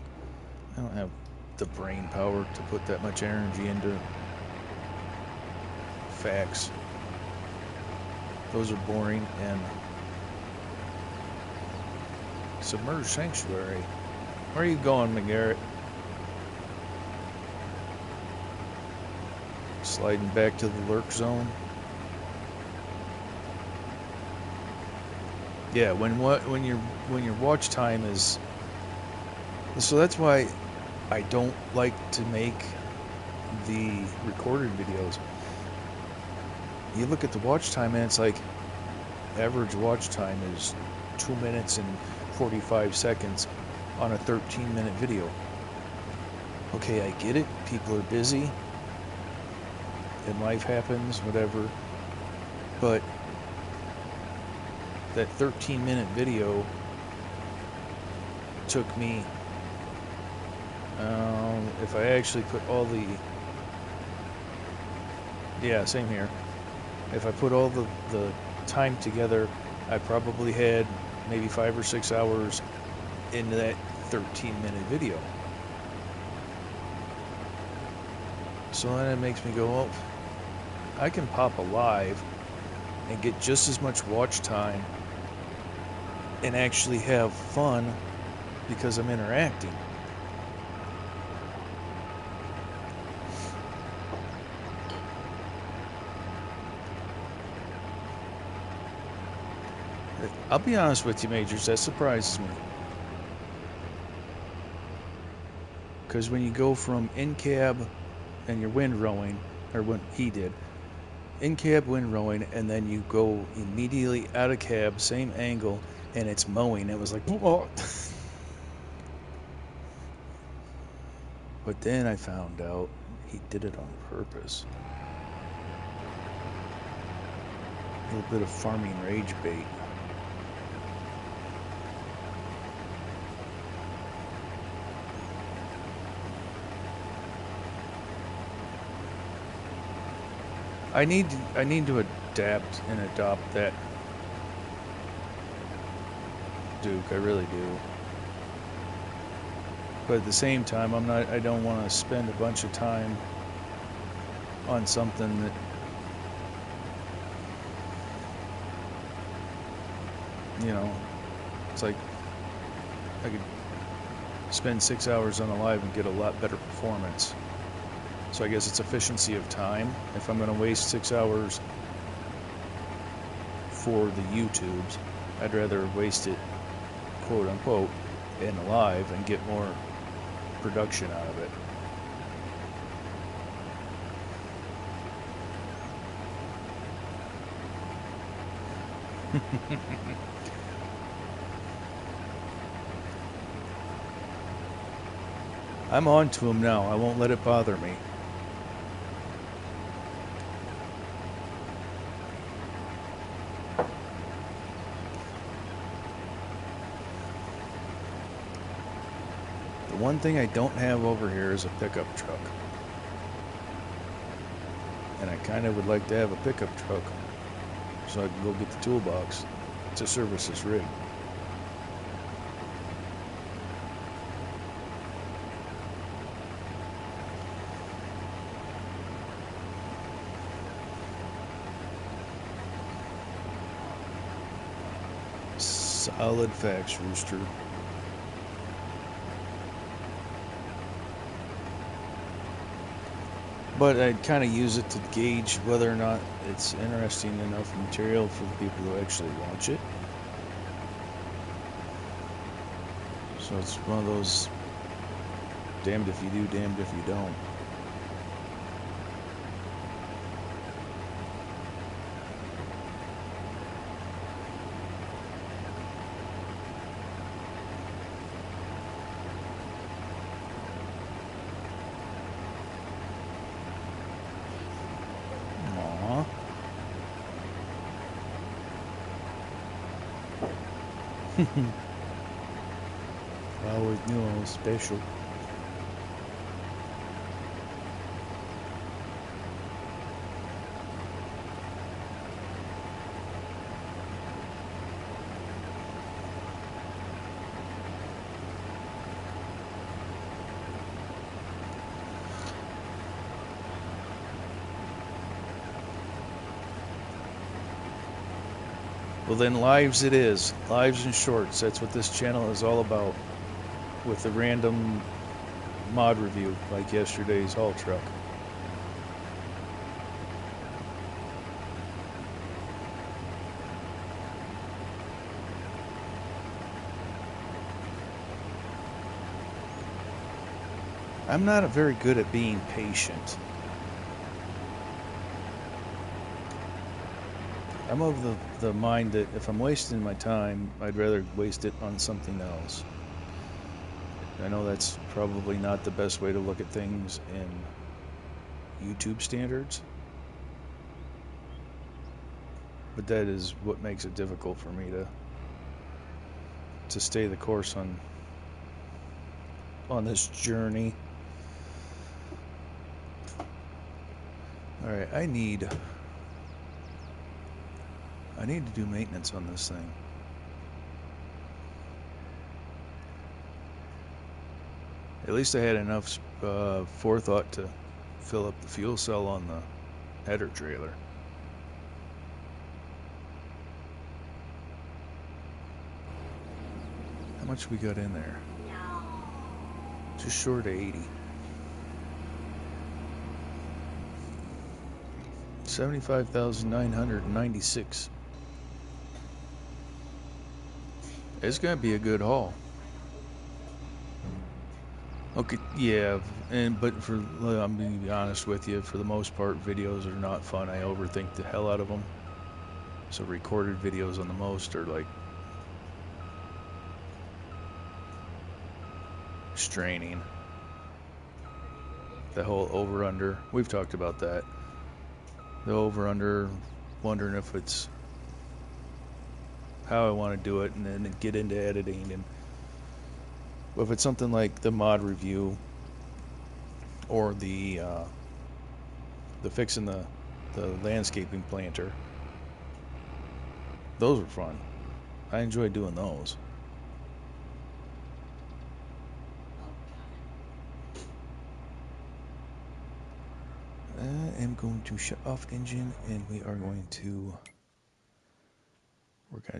I don't have the brain power to put that much energy into facts. Those are boring. And submerged sanctuary. Where are you going, McGarrett? Sliding back to the lurk zone. Yeah, when your watch time is, so that's why I don't like to make the recorded videos. You look at the watch time and it's like average watch time is 2 minutes and 45 seconds on a 13-minute video. Okay, I get it. People are busy and life happens, whatever. But that 13-minute video took me, if I actually put all the, yeah, same here. If I put all the time together, I probably had maybe 5 or 6 hours into that 13-minute video. So then it makes me go, well, I can pop a live and get just as much watch time and actually have fun because I'm interacting. I'll be honest with you, Majors, that surprises me. Because when you go from in-cab and you're wind rowing, or when he did, in-cab wind rowing, and then you go immediately out of cab, same angle, and it's mowing, it was like, oh. But then I found out he did it on purpose. A little bit of farming rage bait. I need to adapt and adopt that Duke. I really do. But at the same time, I don't want to spend a bunch of time on something that, you know, it's like I could spend 6 hours on a live and get a lot better performance. So I guess it's efficiency of time. If I'm going to waste 6 hours for the YouTubes, I'd rather waste it, quote unquote, in a live and get more production out of it. I'm on to him now. I won't let it bother me. The one thing I don't have over here is a pickup truck. And I kind of would like to have a pickup truck so I can go get the toolbox to service this rig. Solid facts, Rooster. But I'd kind of use it to gauge whether or not it's interesting enough material for the people who actually watch it. So it's one of those damned if you do, damned if you don't. I always knew I was special. Well then, lives it is. Lives and shorts. That's what this channel is all about. With a random mod review, like yesterday's haul truck. I'm not very good at being patient. I'm of the mind that if I'm wasting my time, I'd rather waste it on something else. I know that's probably not the best way to look at things in YouTube standards, but that is what makes it difficult for me to stay the course on this journey. All right, I need to do maintenance on this thing. At least I had enough forethought to fill up the fuel cell on the header trailer. How much we got in there? Just short of 80. 75,996. It's gonna be a good haul. Okay, yeah, but I'm gonna be honest with you, for the most part, videos are not fun. I overthink the hell out of them. So recorded videos on the most are like straining. The whole over-under. We've talked about that. The over-under, wondering if it's how I want to do it, and then get into editing. And if it's something like the mod review or the fixing the landscaping planter, those are fun. I enjoy doing those. I am going to shut off engine, and we're going to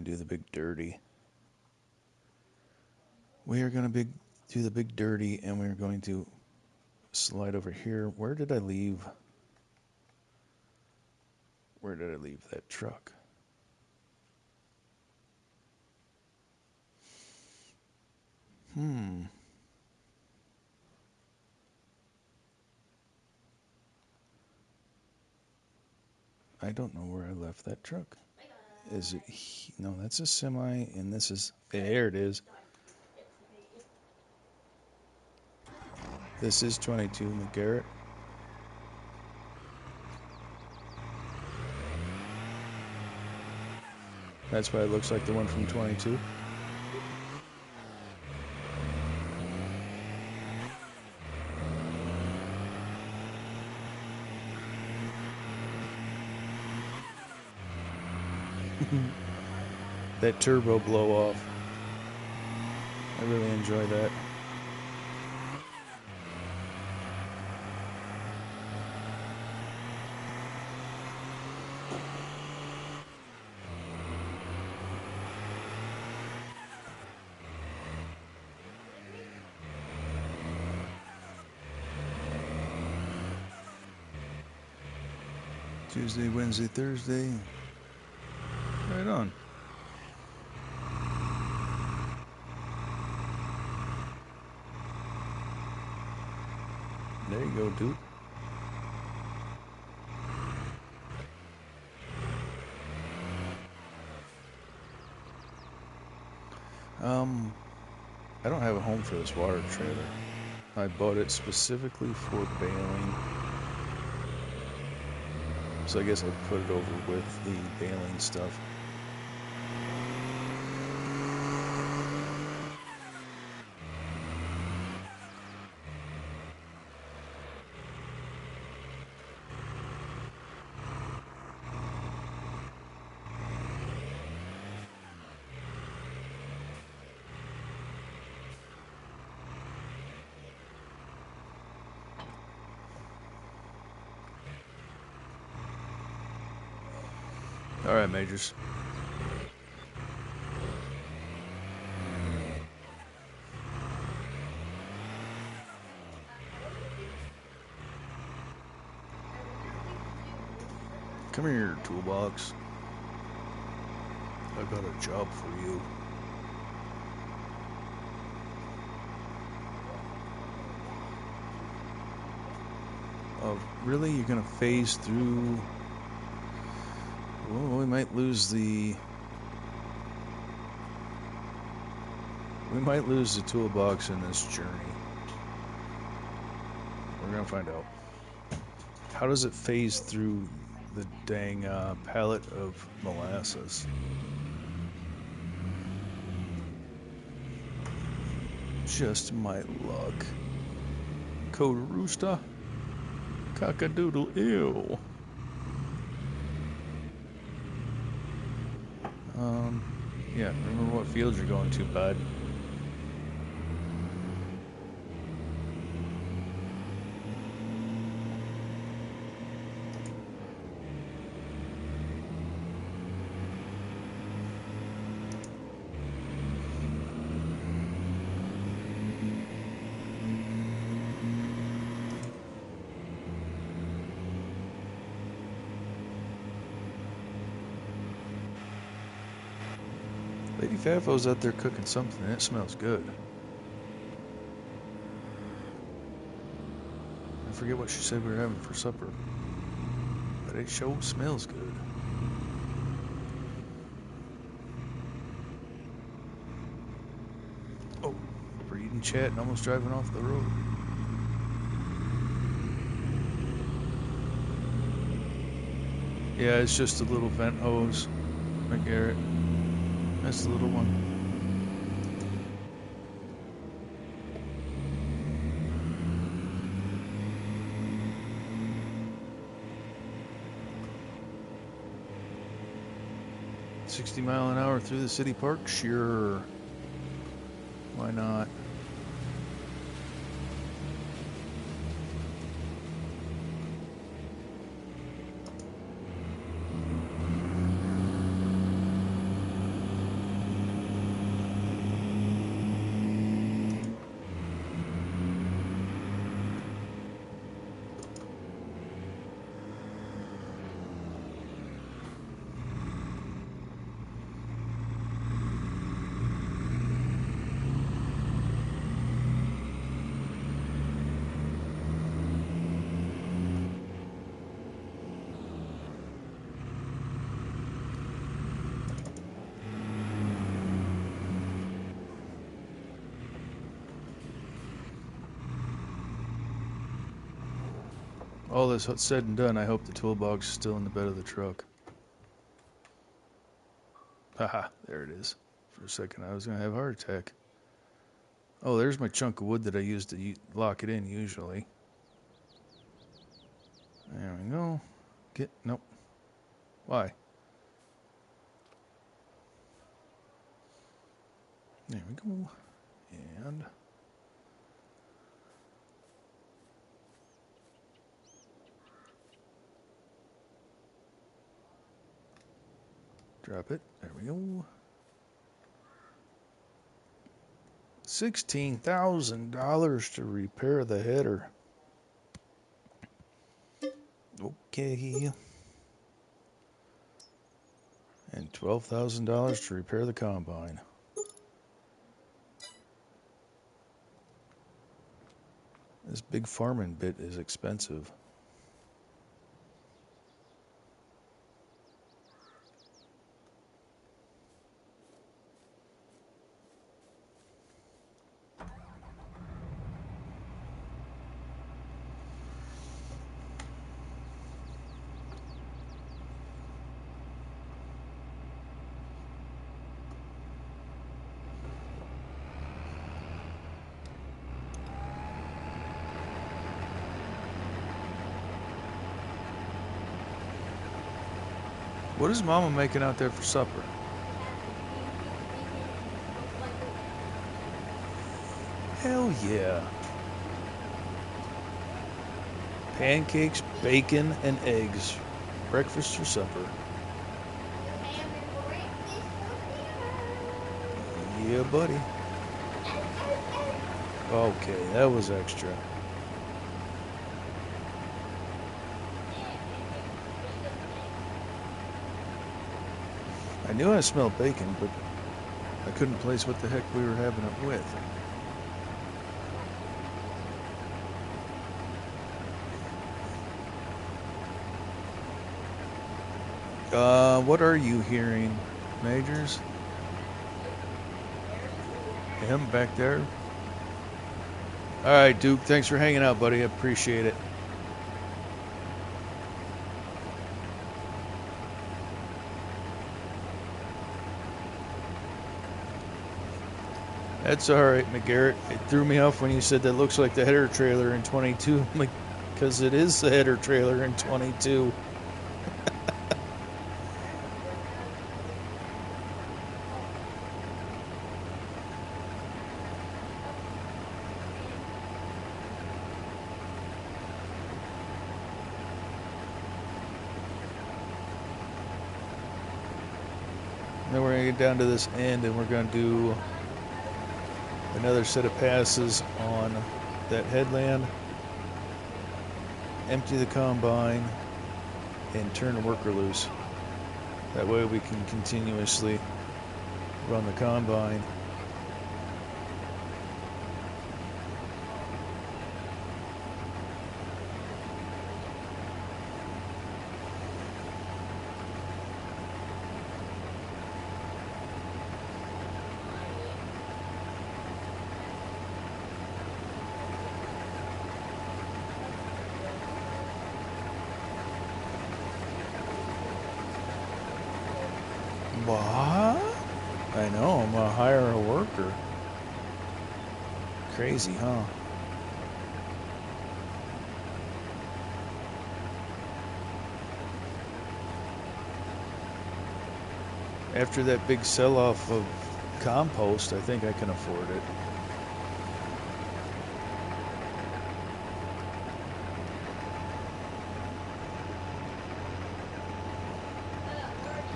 do the big dirty. We are going to do the big dirty, and we're going to slide over here. Where did I leave that truck? I don't know where I left that truck. Is it no, that's a semi, and this is, there it is. This is 22 McGarrett. That's why it looks like the one from 22. That turbo blow off. I really enjoy that. Tuesday, Wednesday, Thursday. Right on. There you go, dude. I don't have a home for this water trailer. I bought it specifically for baling. So I guess I'll put it over with the baling stuff. All right, Majors. Come here, toolbox. I got a job for you. Oh, really? You're gonna phase through? Well, we might lose the toolbox in this journey. We're gonna find out. How does it phase through the dang pallet of molasses? Just my luck. Code rooster. Cockadoodle ew. Yeah, remember what field you're going to, bud. Lady Fafo's out there cooking something, and it smells good. I forget what she said we were having for supper, but it sure smells good. Oh, reading chat and almost driving off the road. Yeah, it's just a little vent hose, McGarrett. That's the little one. $60 mph through the city park? Sure. Why not? All this said and done, I hope the toolbox is still in the bed of the truck. Haha, there it is. For a second, I was going to have a heart attack. Oh, there's my chunk of wood that I use to lock it in usually. There we go. Nope. Why? There we go. And drop it. There we go. $16,000 to repair the header. Okay. And $12,000 to repair the combine. This big farming bit is expensive. What is Mama making out there for supper? Hell yeah. Pancakes, bacon, and eggs. Breakfast or supper. Yeah, buddy. Okay, that was extra. I knew I smelled bacon, but I couldn't place what the heck we were having it with. What are you hearing, Majors? Him back there? All right, Duke, thanks for hanging out, buddy. I appreciate it. That's all right, McGarrett. It threw me off when you said that looks like the header trailer in 22, because it is the header trailer in 22. Then we're going to get down to this end and we're going to do another set of passes on that headland, empty the combine, and turn the worker loose. That way we can continuously run the combine. What? I know, I'm gonna hire a worker. Crazy, huh? After that big sell-off of compost, I think I can afford it.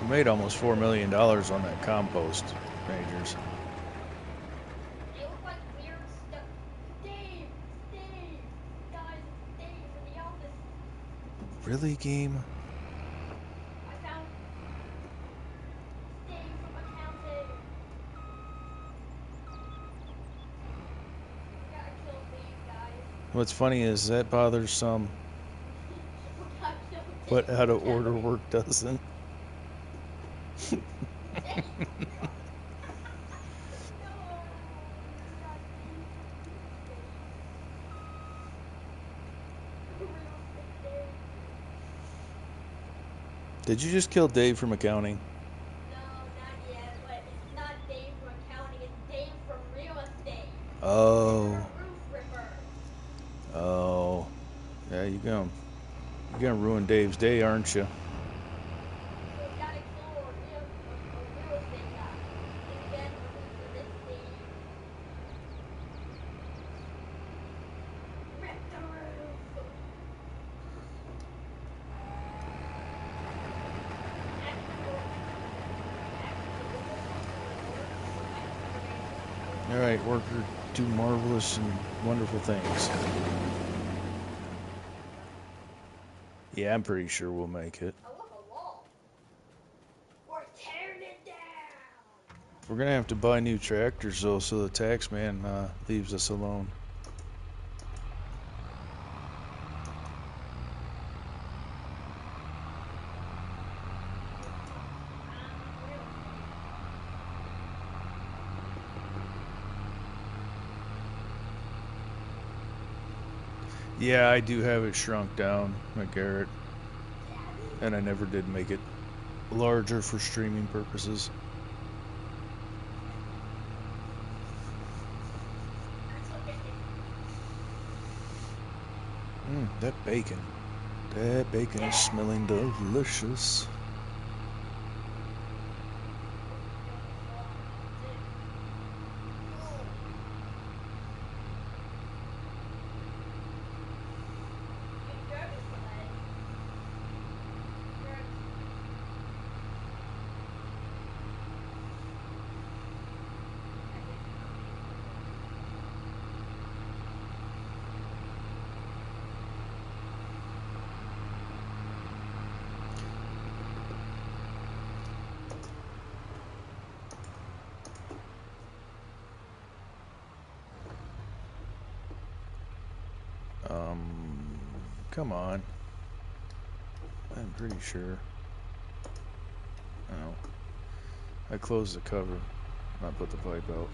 We made almost $4 million on that compost, Majors. They look like weird stuff. Dave! It's Dave! Guys, it's Dave from the office. Really, game? I found Dave from accounting. We gotta kill Dave, guys. What's funny is that bothers some, We gotta kill but Dave out from of order accounting. work doesn't. No! We got Dave from real estate. Real estate Dave. Did you just kill Dave from accounting? No, not yet, but it's not Dave from accounting, it's Dave from real estate. Oh, You're a roof ripper. oh, yeah, you're gonna ruin Dave's day, aren't you? So we gotta kill a real estate guy. And get a roof for this Dave. Rip the roof. All right, worker, do marvelous and wonderful things. Yeah, I'm pretty sure we'll make it. I love a wall. We're tearing it down. We're gonna have to buy new tractors though, so the tax man leaves us alone. Yeah, I do have it shrunk down, McGarrett, and I never did make it larger for streaming purposes. That bacon. That bacon is smelling delicious. Come on. I'm pretty sure. Oh. I closed the cover, not put the pipe out.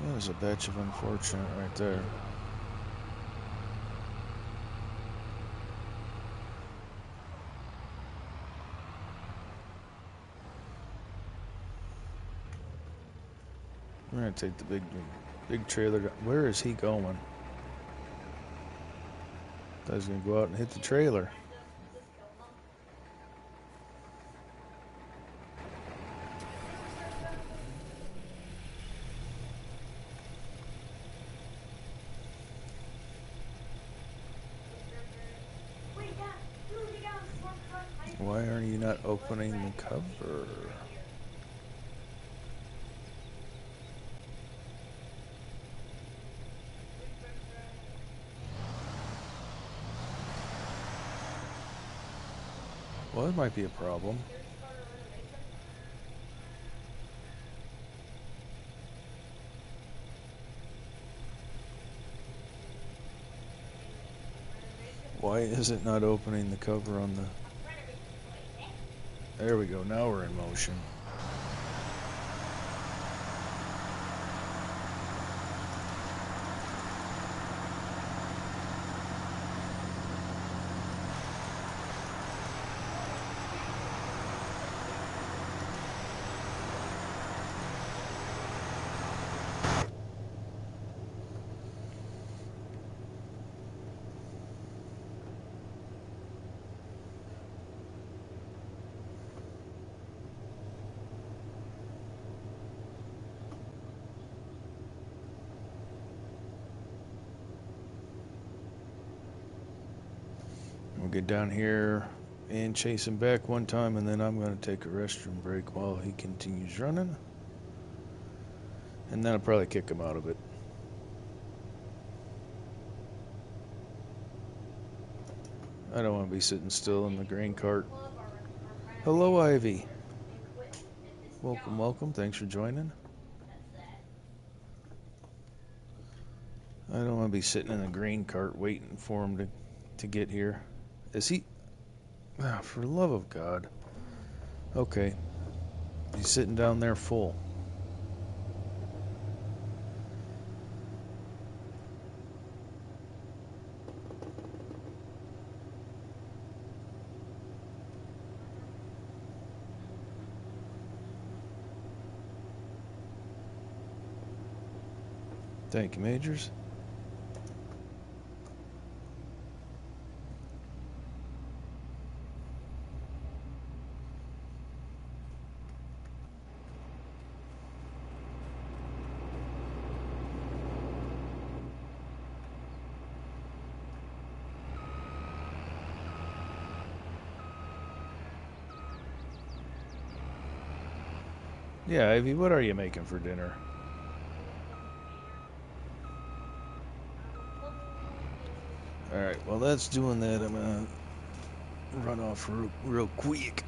That was a batch of unfortunate right there. We're gonna take the big trailer. Where is he going? I was gonna go out and hit the trailer. Why are you not opening the cover? Well, that might be a problem. Why is it not opening the cover on the... There we go, now we're in motion. We'll get down here and chase him back one time, and then I'm going to take a restroom break while he continues running. And then I'll probably kick him out of it. I don't want to be sitting still in the grain cart. Hello, Ivy. Welcome, welcome. Thanks for joining. I don't want to be sitting in the grain cart waiting for him to get here. Is he... Ah, for the love of God. Okay. He's sitting down there full. Thank you, Majors. Yeah, Ivy, what are you making for dinner? Alright, while that's doing that, I'm going to run off real quick.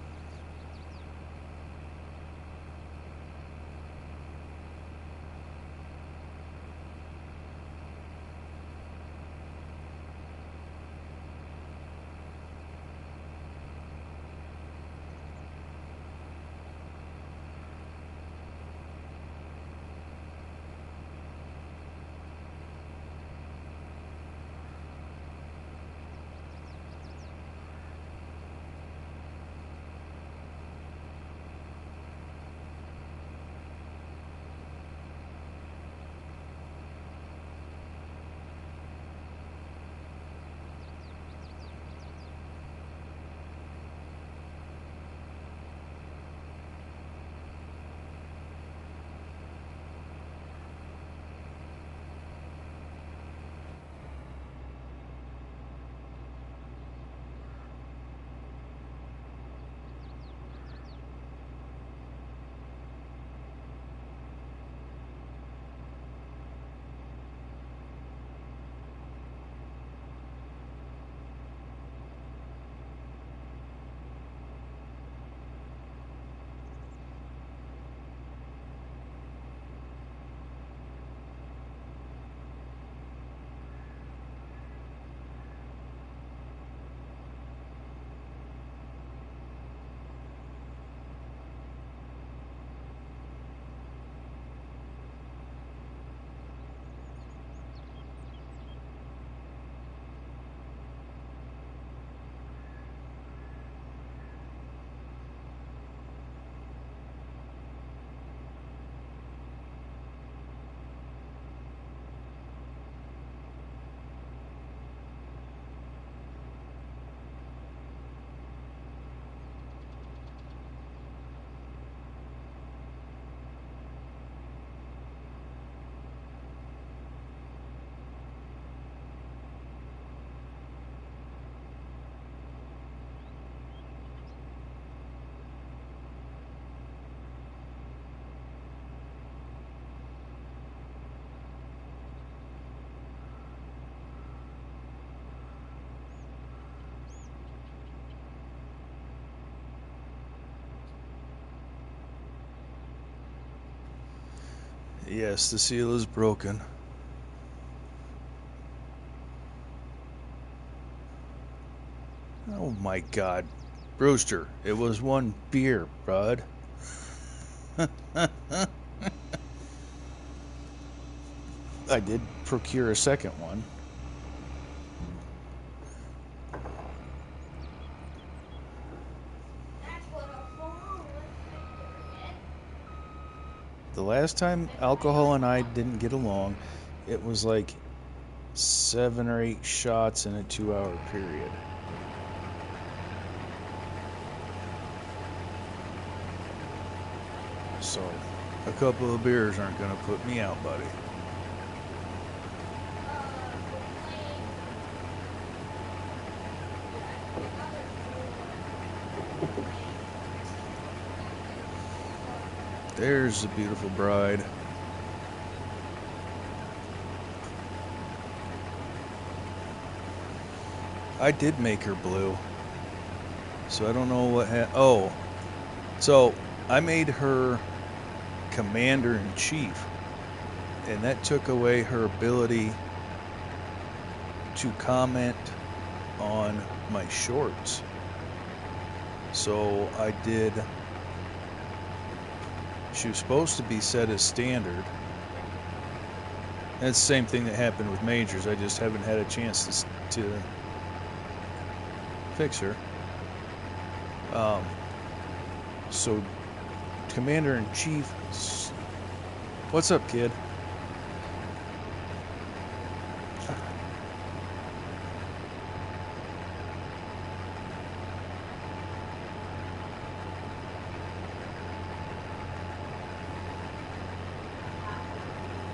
Yes, the seal is broken. Oh my God. Brewster, it was one beer, bud. I did procure a second one. That's what a farm refrigerator. The last time alcohol and I didn't get along, it was like 7 or 8 shots in a 2-hour period. So, a couple of beers aren't going to put me out, buddy. There's the beautiful bride. I did make her blue. So I don't know what oh. So I made her commander-in-chief. And that took away her ability to comment on my shorts. So I did. She was supposed to be set as standard. And it's the same thing that happened with majors. I just haven't had a chance to fix her. So commander-in-chief. What's up, kid?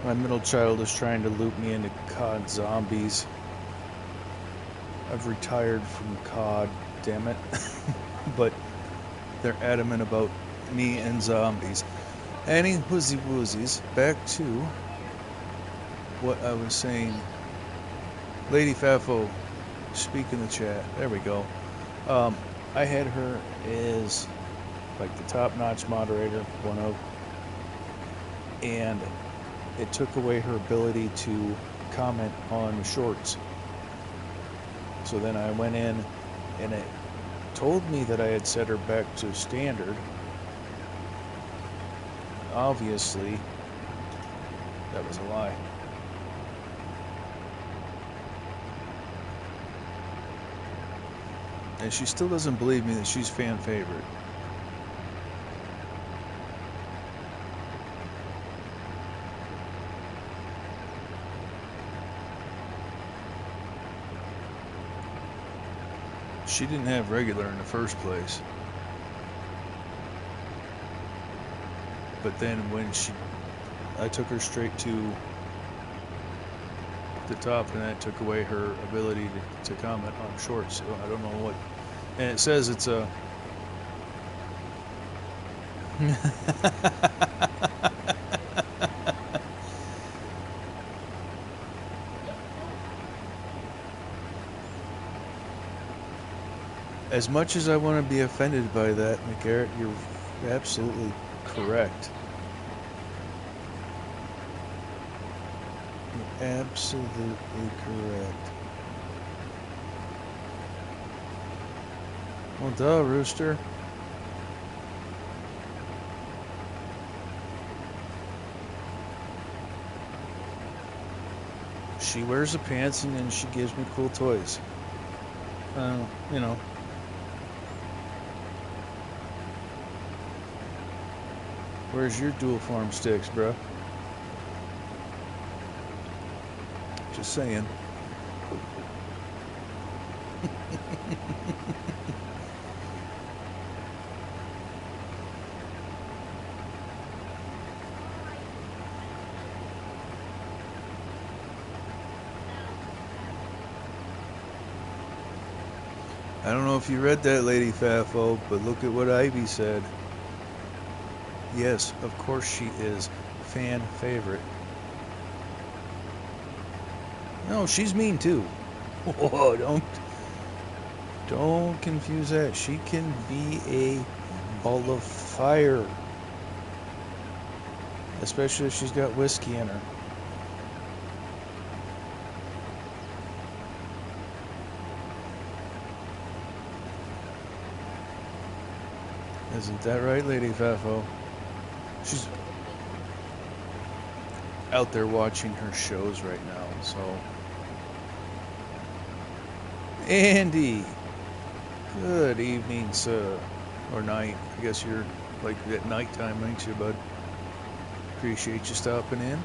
My middle child is trying to loop me into COD Zombies. I've retired from COD, damn it. But they're adamant about me and zombies. Any woozy woozies, back to what I was saying. Lady Fafo, speak in the chat. There we go. I had her as like the top-notch moderator, one of, and it took away her ability to comment on shorts. So then I went in and it told me that I had set her back to standard. Obviously, that was a lie. And she still doesn't believe me that she's fan favorite. She didn't have regular in the first place. But then when I took her straight to the top, and that took away her ability to comment on shorts. So I don't know what. And it says it's a. As much as I want to be offended by that, McGarrett, you're absolutely correct. You're absolutely correct. Well, duh, Rooster. She wears the pants and then she gives me cool toys. You know. Where's your dual form sticks, bro? Just saying. I don't know if you read that, Lady Fafo, but look at what Ivy said. Yes, of course she is. Fan favorite. No, she's mean too. Whoa, don't confuse that. She can be a ball of fire. especially if she's got whiskey in her. Isn't that right, Lady Fafo? She's out there watching her shows right now, so. Andy, good evening, sir. Or night. I guess you're like at nighttime, ain't you, bud? Appreciate you stopping in.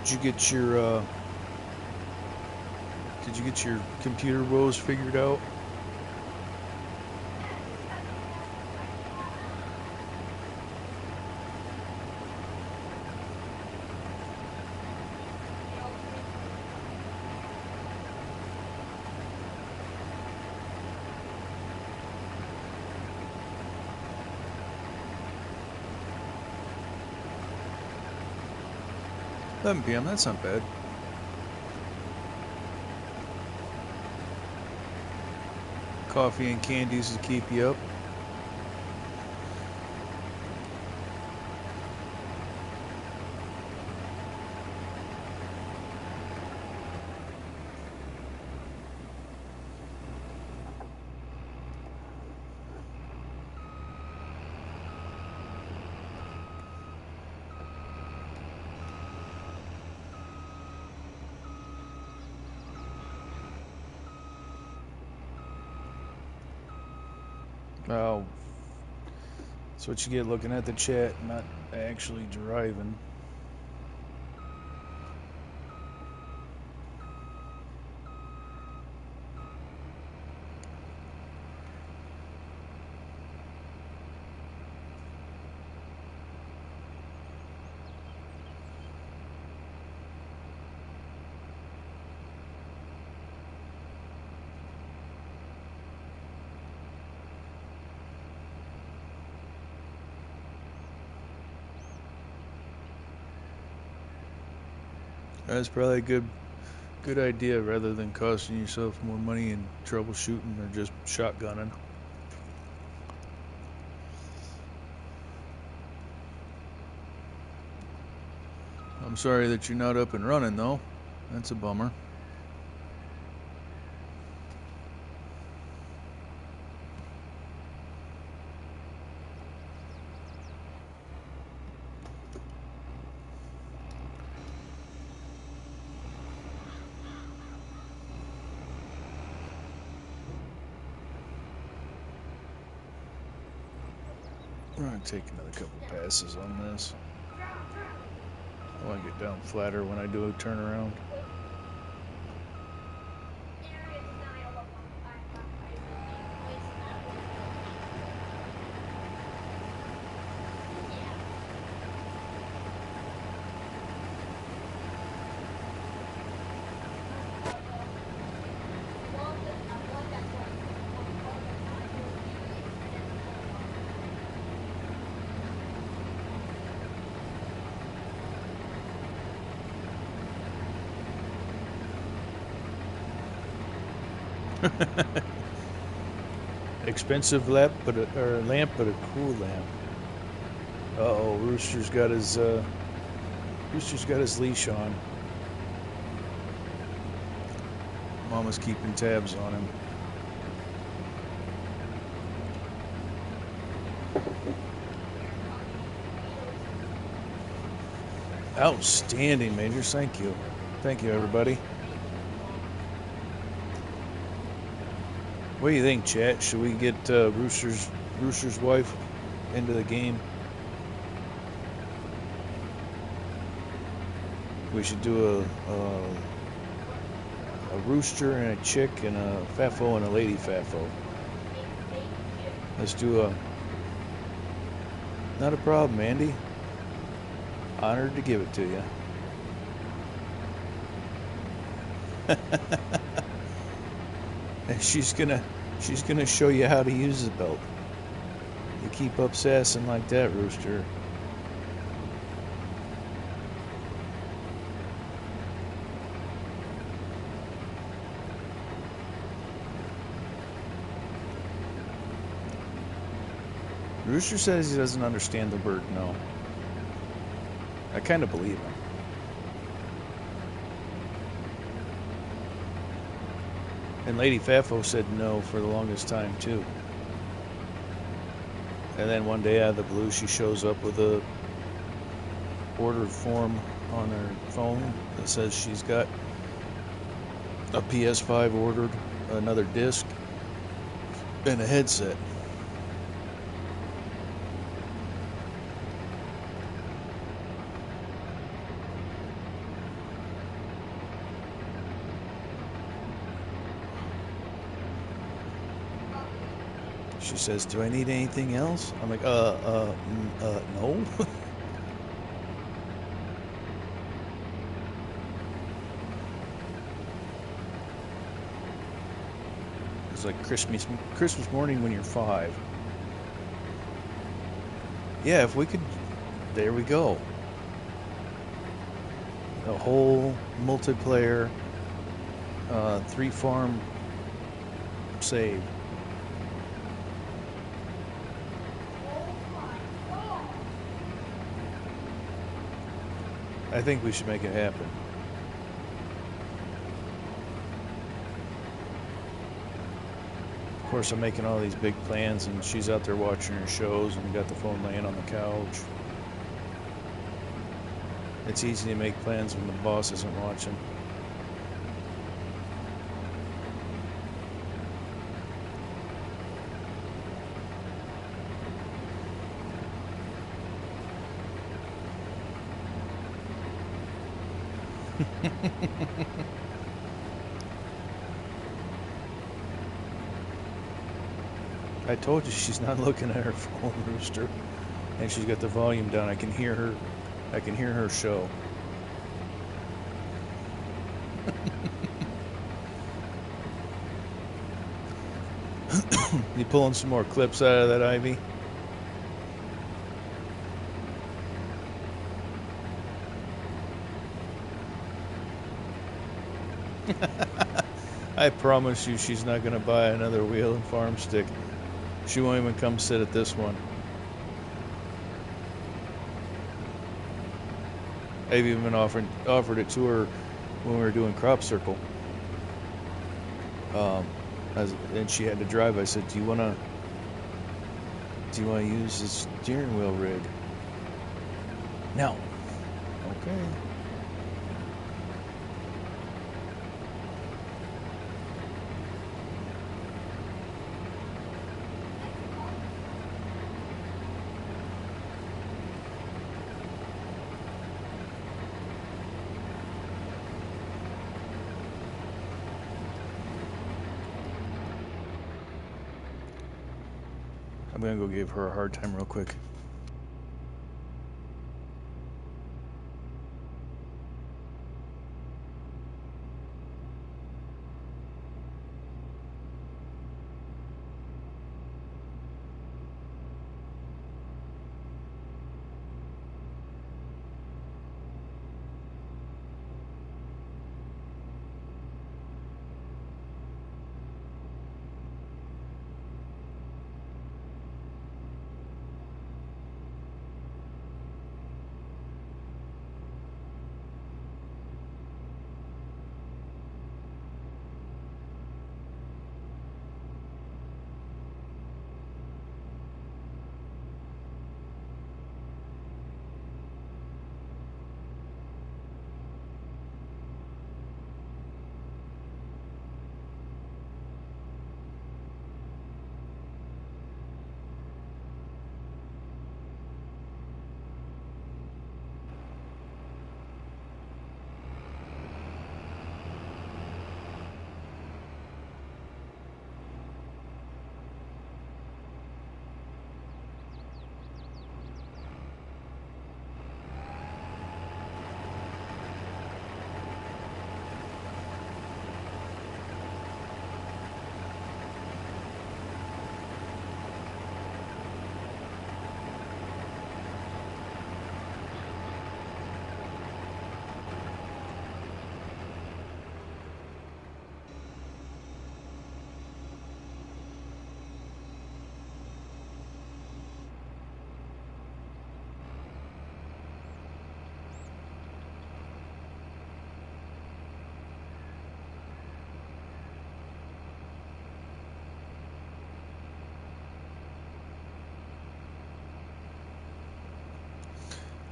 Did you get your computer woes figured out? $11 p.m. That's not bad. Coffee and candies to keep you up. Oh, that's what you get looking at the chat, not actually driving. That's probably a good idea rather than costing yourself more money and troubleshooting or just shotgunning. I'm sorry that you're not up and running though. That's a bummer. I'm gonna take another couple passes on this. I want to get down flatter when I do a turnaround. Expensive lamp, but a cool lamp. Uh-oh, Rooster's got his leash on. Mama's keeping tabs on him. Outstanding, Majors. Thank you. Thank you, everybody. What do you think, chat? Should we get Rooster's wife into the game? We should do a rooster and a chick and a Fafo and a lady Fafo. Let's do a... Not a problem, Andy. Honored to give it to you. And she's gonna show you how to use the belt. You keep up sassing like that, Rooster. Rooster says he doesn't understand the word no. I kind of believe him. And Lady Fafo said no for the longest time, too. And then one day out of the blue, she shows up with a ordered form on her phone that says she's got a PS5 ordered, another disc, and a headset. She says, "Do I need anything else?" I'm like, no. It's like Christmas morning when you're 5. Yeah, if we could, there we go. A whole multiplayer, 3-farm save. I think we should make it happen. Of course, I'm making all these big plans, and she's out there watching her shows and got the phone laying on the couch. It's easy to make plans when the boss isn't watching. I told you she's not looking at her phone, Rooster. And she's got the volume down. I can hear her. I can hear her show. You pulling some more clips out of that, Ivy? I promise you she's not going to buy another wheel and farm stick. She won't even come sit at this one. I've even offered it to her when we were doing Crop Circle. And she had to drive. I said, "Do you want to use the steering wheel rig?" No. Okay. I'm gonna go give her a hard time real quick.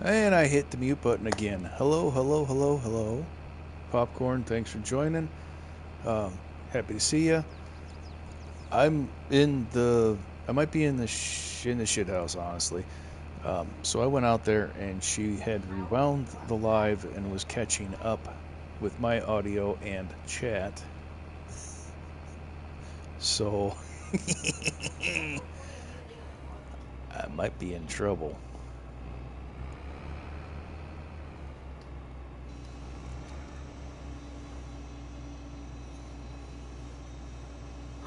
And I hit the mute button again. Hello, hello, hello, hello. Popcorn, thanks for joining. Happy to see ya. I might be in the shit house, honestly. So I went out there and she had rewound the live and was catching up with my audio and chat. So I might be in trouble.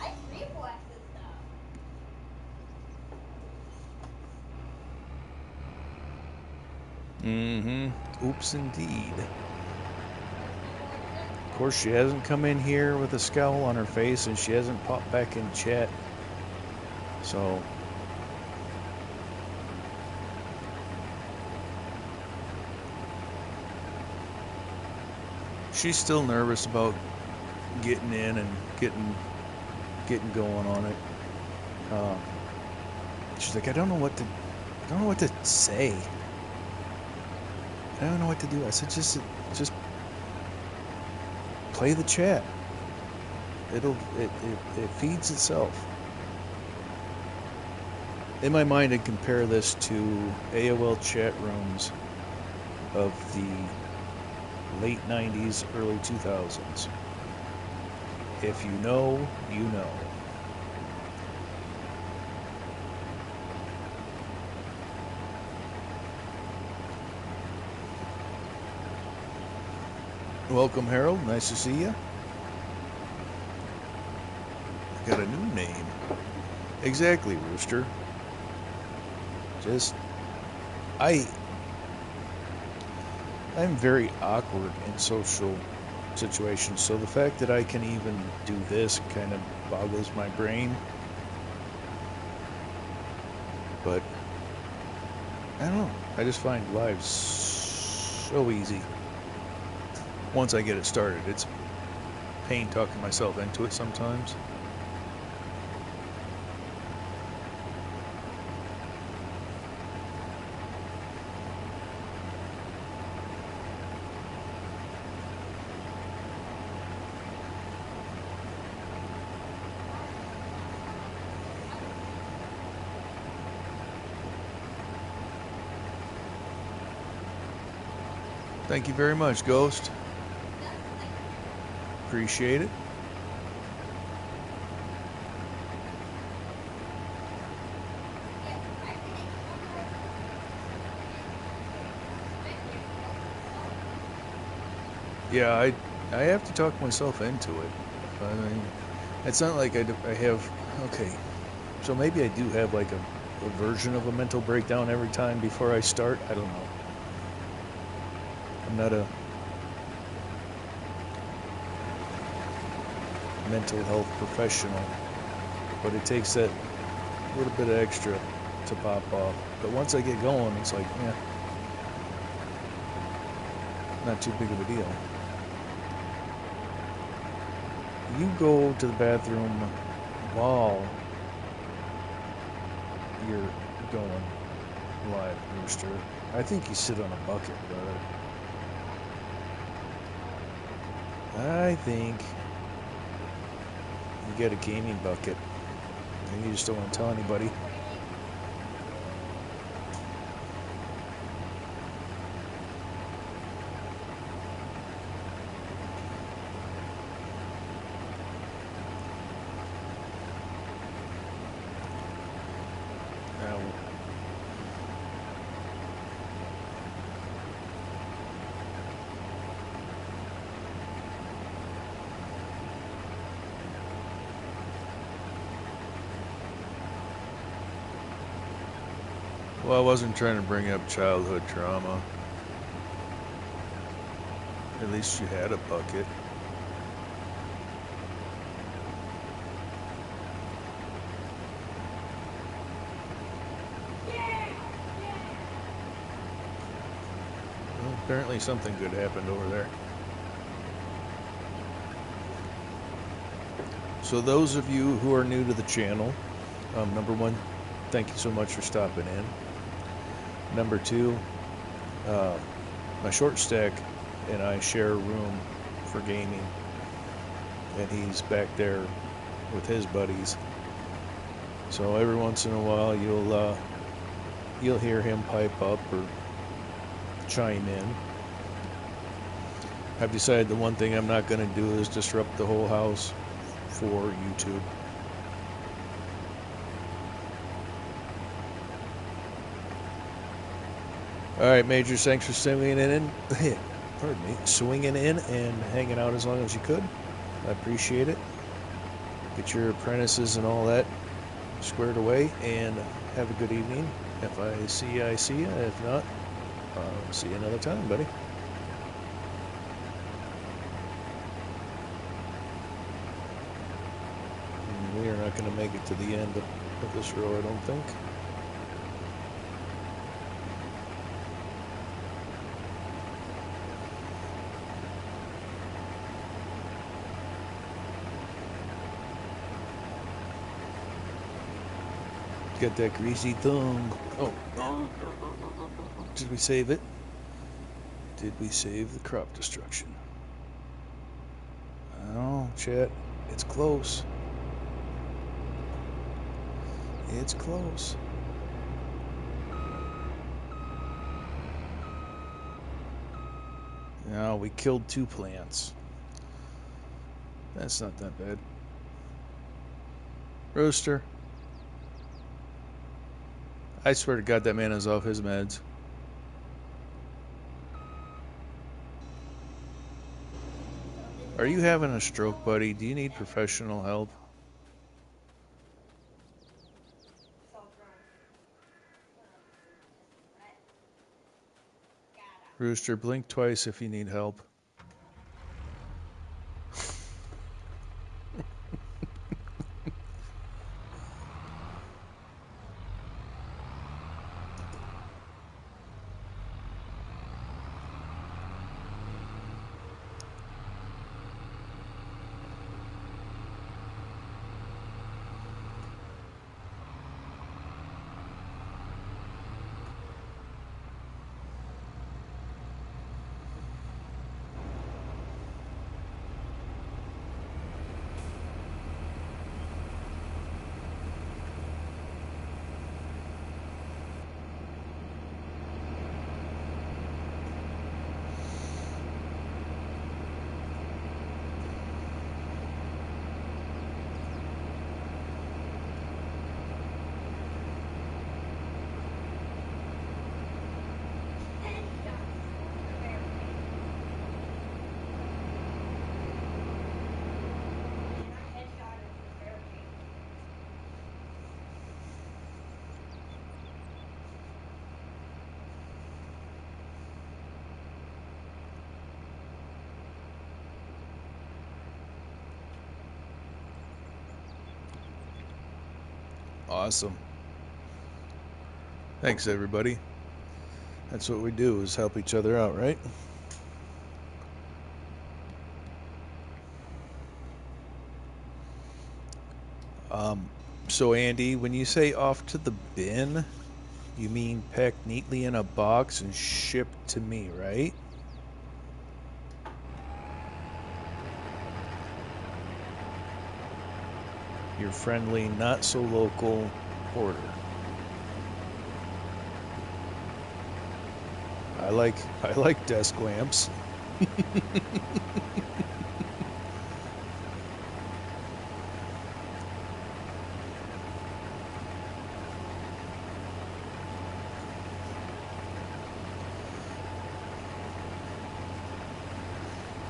I reflex this stuff. Oops, indeed. Of course, she hasn't come in here with a scowl on her face, and she hasn't popped back in chat. So she's still nervous about getting in and getting going on it. She's like, I don't know what to say. I don't know what to do. I said, just play the chat. It feeds itself. In my mind, I compare this to AOL chat rooms of the late 90s, early 2000s. If you know, you know. Welcome, Harold. Nice to see you. Got a new name. Exactly, Rooster. I'm very awkward in social situations, so the fact that I can even do this kind of boggles my brain. But I don't know. I just find live so easy. Once I get it started, it's pain talking myself into it sometimes. Thank you very much, Ghost. Appreciate it. Yeah, I have to talk myself into it. I mean, it's not like I have. Okay, so maybe I do have like a version of a mental breakdown every time before I start. I don't know. I'm not a mental health professional, but it takes that little bit of extra to pop off. But once I get going, it's like, yeah, not too big of a deal. You go to the bathroom while you're going live, Rooster. I think you sit on a bucket, brother. I think you get a gaming bucket and you just don't want to tell anybody. Well, I wasn't trying to bring up childhood trauma. At least you had a bucket. Well, apparently something good happened over there. So those of you who are new to the channel, number one, thank you so much for stopping in. Number two, my short stack and I share a room for gaming, and he's back there with his buddies. So every once in a while you'll hear him pipe up or chime in. I've decided the one thing I'm not going to do is disrupt the whole house for YouTube. All right, Majors, thanks for swinging in. Pardon me, swinging in and hanging out as long as you could. I appreciate it. Get your apprentices and all that squared away, and have a good evening. If I see you, I see you. If not, I'll see you another time, buddy. We are not going to make it to the end of this row, I don't think. Got that greasy tongue. Oh, did we save it? Did we save the crop destruction? Oh, chat, it's close. It's close. Now we killed 2 plants. That's not that bad. Rooster. I swear to God, that man is off his meds. Are you having a stroke, buddy? Do you need professional help? Rooster, blink twice if you need help. Awesome. Thanks, everybody. That's what we do, is help each other out, right? So Andy, when you say off to the bin, you mean packed neatly in a box and shipped to me, right? Your friendly, not so local porter. I like desk lamps.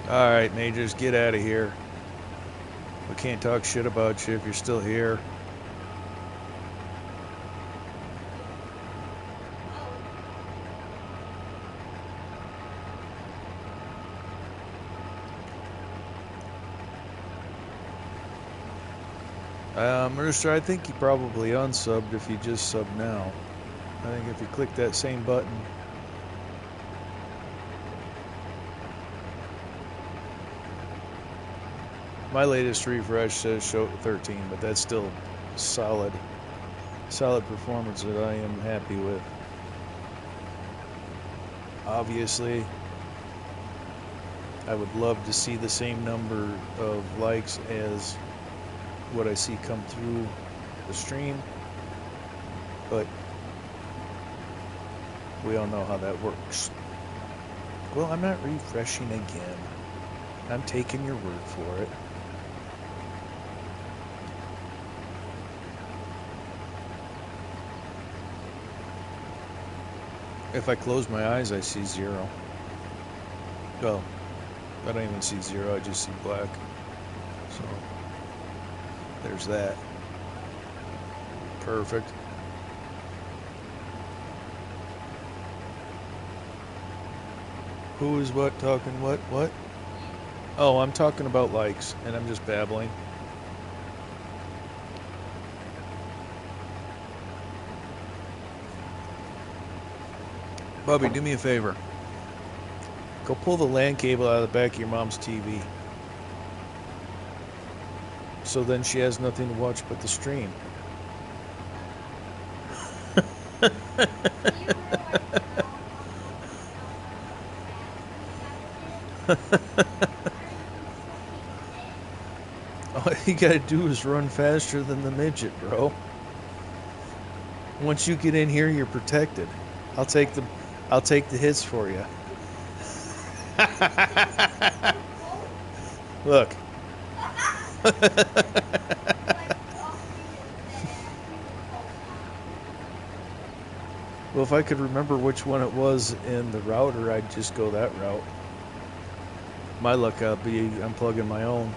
All right, Majors, get out of here. We can't talk shit about you if you're still here. Rooster, I think you probably unsubbed if you just sub now. I think if you click that same button. My latest refresh says show 13, but that's still solid performance that I am happy with. Obviously, I would love to see the same number of likes as what I see come through the stream, but we all know how that works. Well, I'm not refreshing again. I'm taking your word for it. If I close my eyes, I see 0. Well, I don't even see 0, I just see black. So, there's that. Perfect. Who is what talking what? What? Oh, I'm talking about likes, and I'm just babbling. Bubby, do me a favor. Go pull the LAN cable out of the back of your mom's TV. So then she has nothing to watch but the stream. All you gotta do is run faster than the midget, bro. Once you get in here, you're protected. I'll take the hits for you. Look. Well, if I could remember which one it was in the router, I'd just go that route. My luck, I'm plugging my own.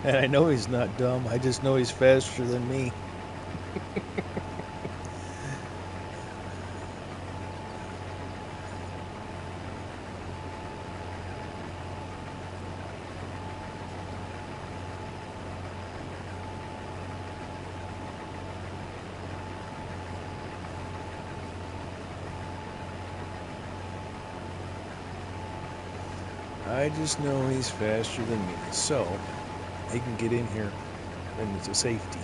And I know he's not dumb. I just know he's faster than me. I just know he's faster than me, so he can get in here and it's a safety.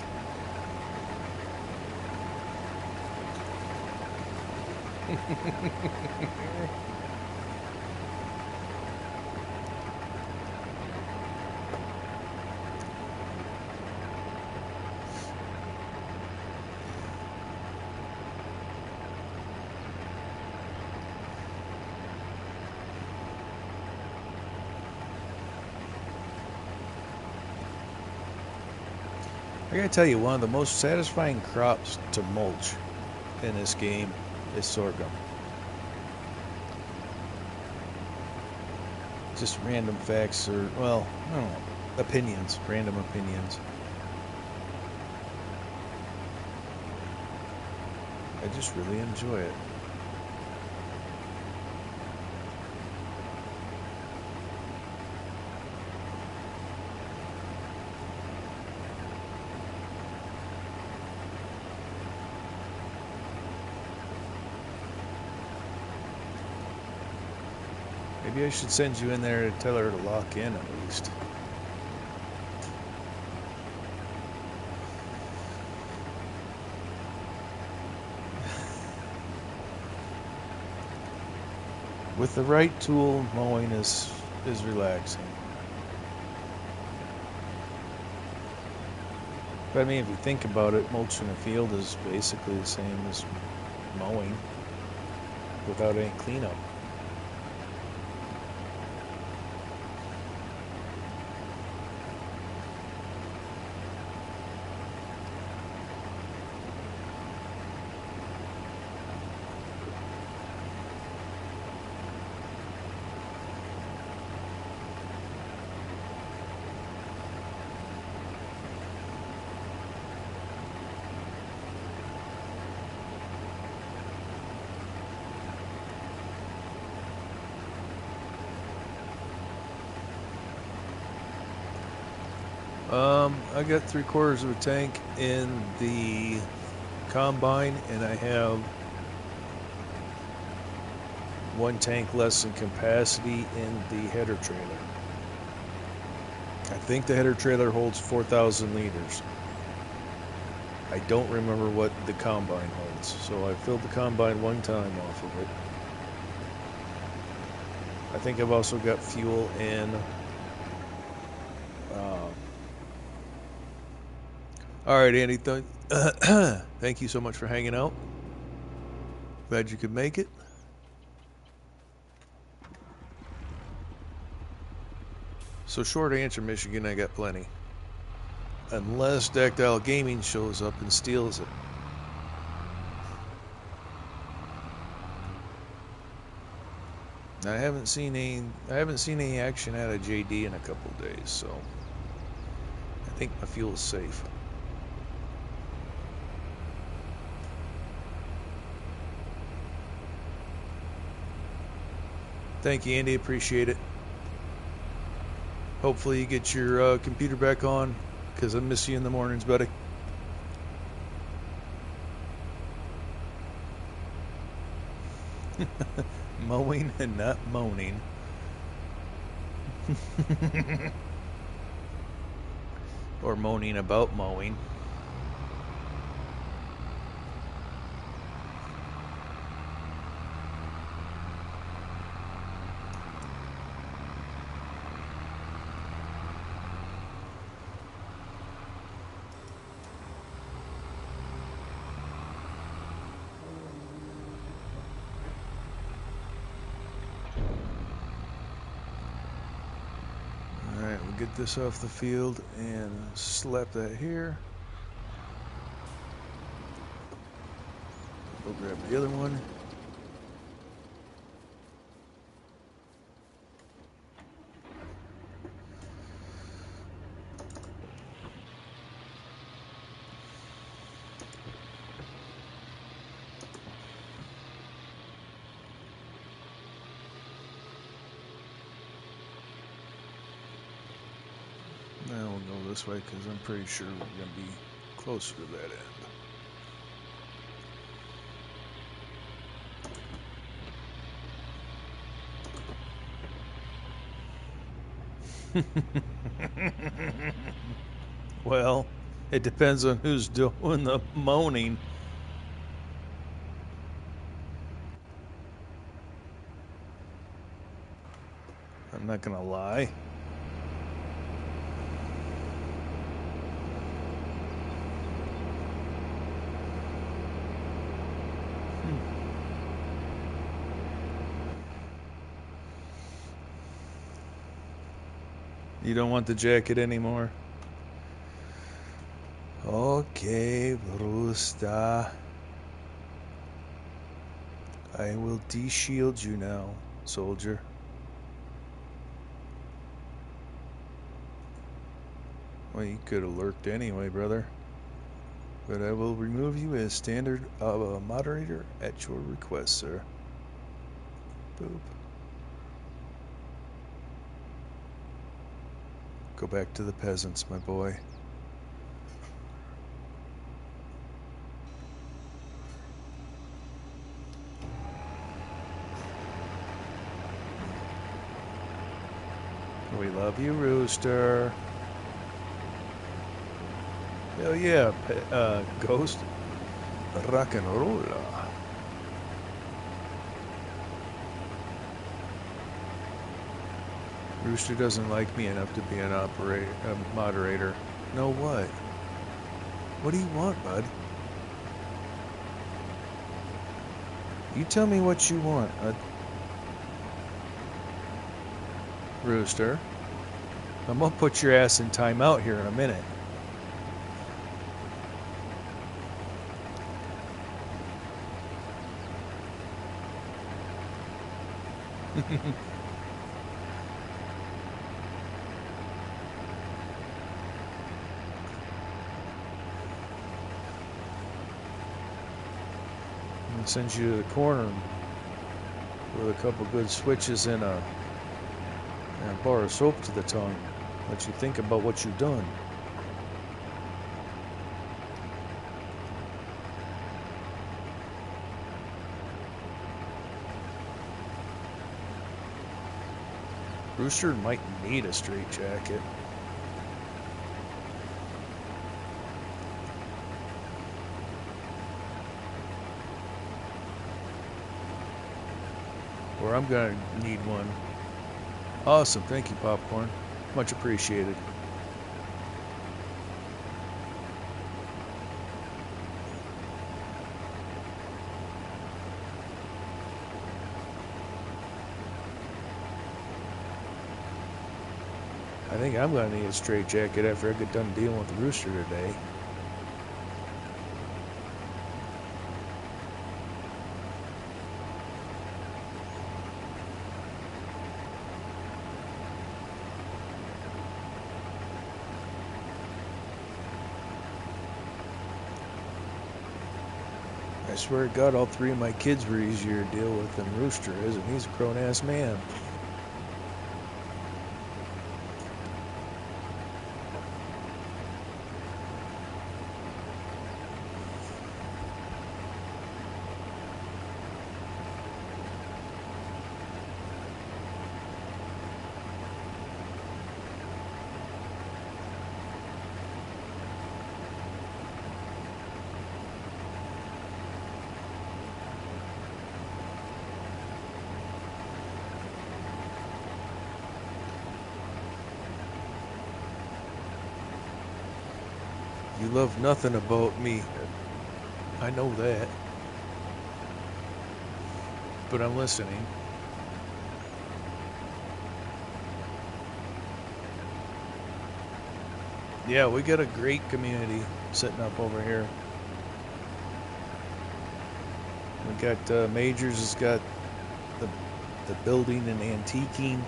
I gotta tell you, one of the most satisfying crops to mulch in this game is sorghum. Just random facts or, well, I don't know, opinions, random opinions. I just really enjoy it. Maybe I should send you in there to tell her to lock in at least. With the right tool, mowing is relaxing. But I mean, if you think about it, mulching a field is basically the same as mowing without any cleanup. I got 3/4 of a tank in the combine, and I have one tank less in capacity in the header trailer. I think the header trailer holds 4,000 liters. I don't remember what the combine holds, so I filled the combine one time off of it. I think I've also got fuel in. All right, Andy, thank you so much for hanging out. Glad you could make it. So short answer, Michigan, I got plenty. Unless Dactyl Gaming shows up and steals it. I haven't seen any action out of JD in a couple of days, so I think my fuel is safe. Thank you, Andy. Appreciate it. Hopefully you get your computer back on, because I miss you in the mornings, buddy. Mowing and not moaning. Or moaning about mowing. Get this off the field and slap that here. We'll grab the other one. Now we'll go this way because I'm pretty sure we're going to be closer to that end. Well, it depends on who's doing the moaning. I'm not going to lie. You don't want the jacket anymore? Okay, Brusta. I will de-shield you now, soldier. Well, you could have lurked anyway, brother. But I will remove you as standard moderator at your request, sir. Boop. Go back to the peasants, my boy. We love you, Rooster. Hell yeah, Ghost. Rock and roll. Rooster doesn't like me enough to be an moderator. No what? What do you want, bud? You tell me what you want. Rooster. I'm gonna put your ass in timeout here in a minute. I'll send you to the corner with a couple good switches and a bar of soap to the tongue. Let you think about what you've done. Rooster might need a straight jacket. Or I'm gonna need one. Awesome, thank you, Popcorn. Much appreciated. I think I'm gonna need a straight jacket after I get done dealing with the Rooster today. I swear to God, all three of my kids were easier to deal with than Rooster is, and he's a grown-ass man. You love nothing about me. I know that. But I'm listening. Yeah, we got a great community setting up over here. We got Majors has got the building and antiquing.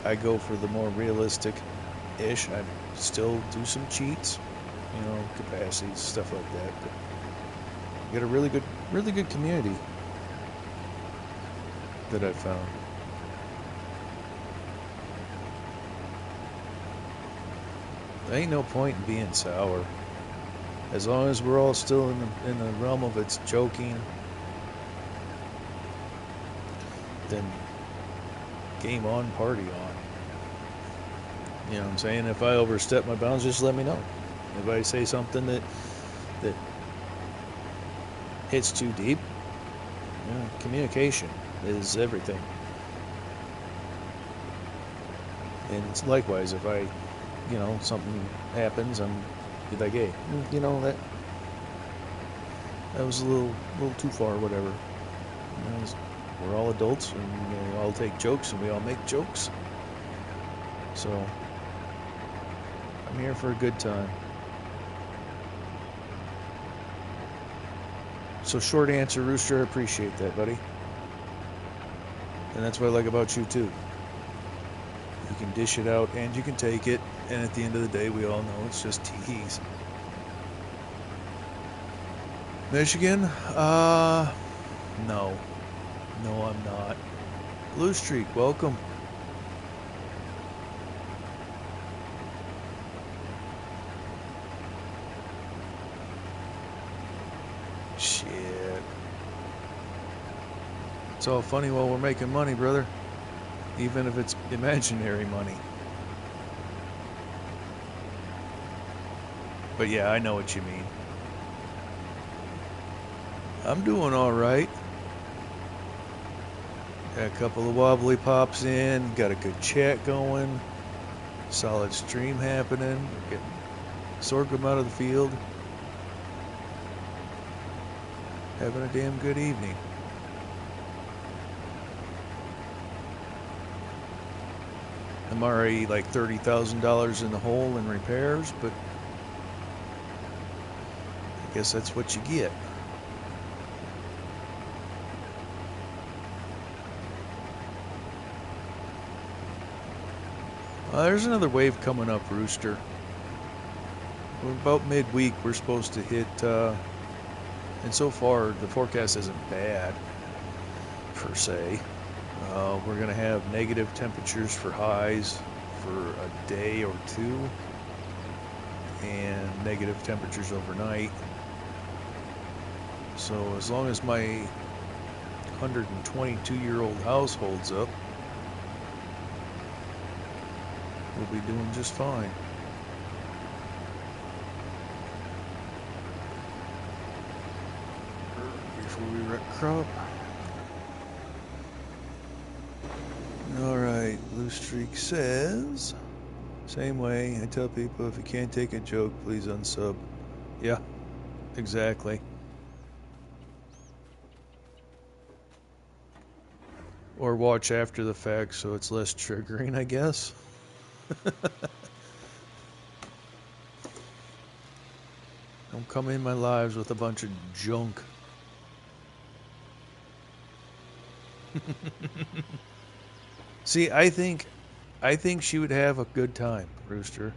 I go for the more realistic-ish. I still do some cheats, you know, capacities, stuff like that. But we got a really good community that I found. There ain't no point in being sour. As long as we're all still in the realm of it's joking, then game on, party on. You know what I'm saying? If I overstep my bounds, just let me know. If I say something that hits too deep, you know, communication is everything. And it's likewise, if I, you know, something happens, I'm be like, hey, you know, that was a little too far, whatever. You know, we're all adults, and we all take jokes, and we all make jokes. So I'm here for a good time. So short answer, Rooster, I appreciate that, buddy. And that's what I like about you too. You can dish it out and you can take it, and at the end of the day, we all know it's just tease. Michigan? No. No, I'm not. Blue Streak, welcome. Shit. It's all funny while we're making money, brother. Even if it's imaginary money. But yeah, I know what you mean. I'm doing all right. Got a couple of wobbly pops in, got a good chat going, solid stream happening. We're getting sorghum out of the field. Having a damn good evening. I'm already like $30,000 in the hole in repairs, but I guess that's what you get. There's another wave coming up, Rooster. We're about midweek. We're supposed to hit, and so far the forecast isn't bad, per se. We're going to have negative temperatures for highs for a day or two, and negative temperatures overnight. So as long as my 122-year-old house holds up, we'll be doing just fine. Before we wreck crop. Alright, Blue Streak says, same way, I tell people if you can't take a joke, please unsub. Yeah, exactly. Or watch after the fact so it's less triggering, I guess. Don't come in my lives with a bunch of junk. See, I think she would have a good time, Rooster.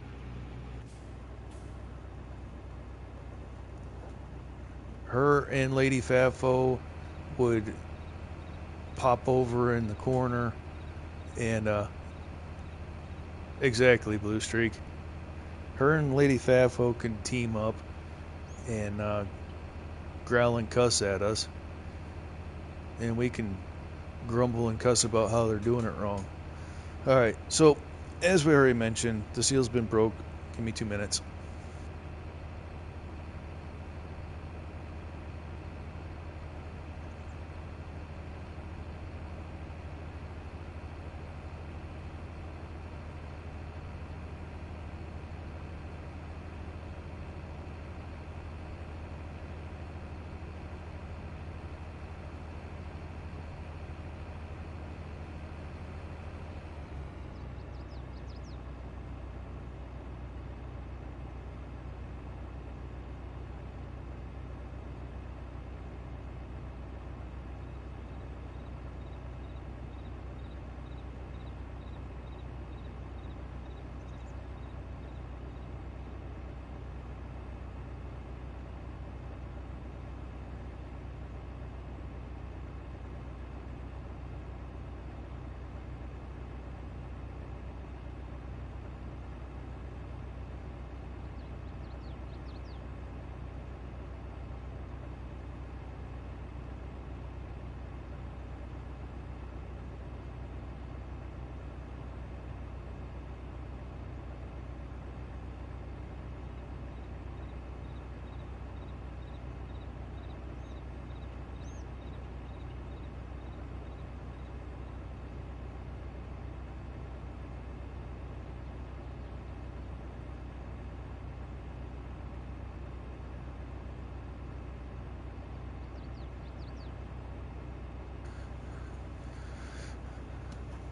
Her and Lady Fafo would pop over in the corner and exactly, Blue Streak. Her and Lady Fafo can team up and growl and cuss at us, and we can grumble and cuss about how they're doing it wrong. Alright, so as we already mentioned, the seal's been broke. Give me 2 minutes.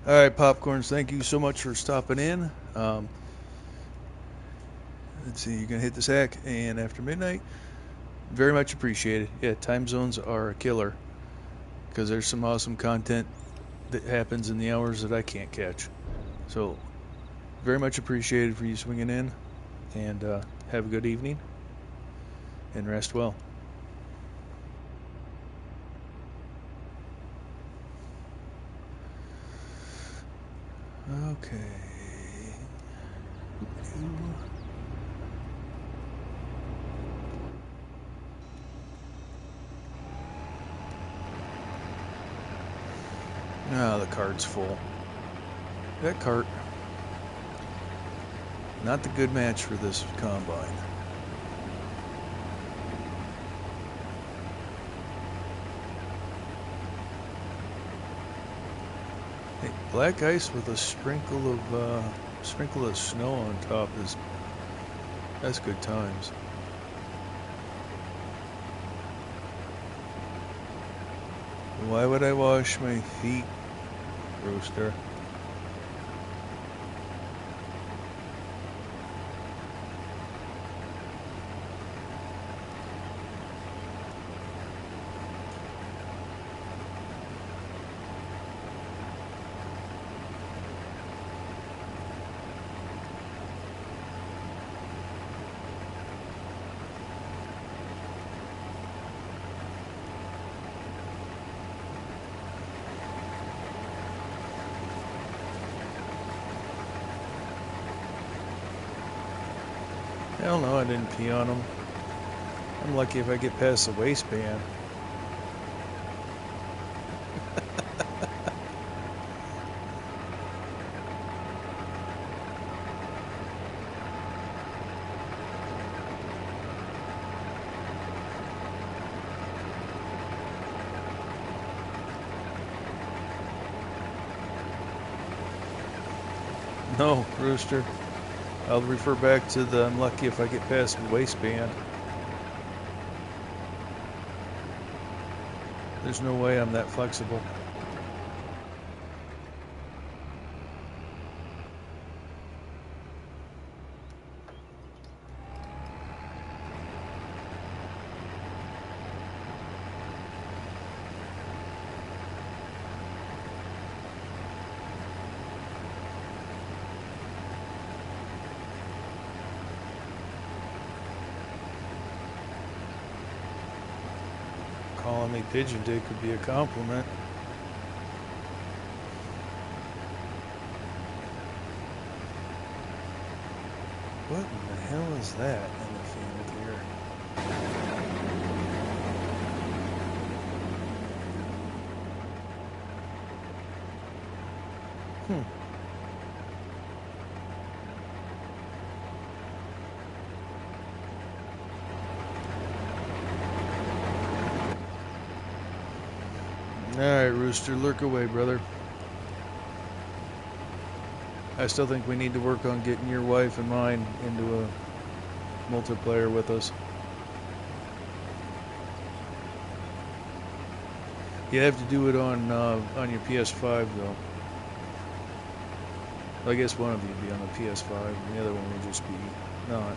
All right, Popcorns, thank you so much for stopping in. Let's see, you're going to hit the sack, and after midnight, very much appreciated. Yeah, time zones are a killer because there's some awesome content that happens in the hours that I can't catch. So, very much appreciated for you swinging in, and have a good evening, and rest well. Okay. Ah, the cart's full. That cart, not the good match for this combine. Hey, black ice with a sprinkle of snow on top that's good times. Why would I wash my feet, Rooster? Hell no, I didn't pee on him. I'm lucky if I get past the waistband. No, Rooster. I'll refer back to the I'm lucky if I get past the waistband. There's no way I'm that flexible. Calling me Pigeon Dick could be a compliment. What in the hell is that in the field here? Alright, Rooster, lurk away, brother. I still think we need to work on getting your wife and mine into a multiplayer with us. You have to do it on your PS5 though. I guess one of you would be on the PS5 and the other one would just be not.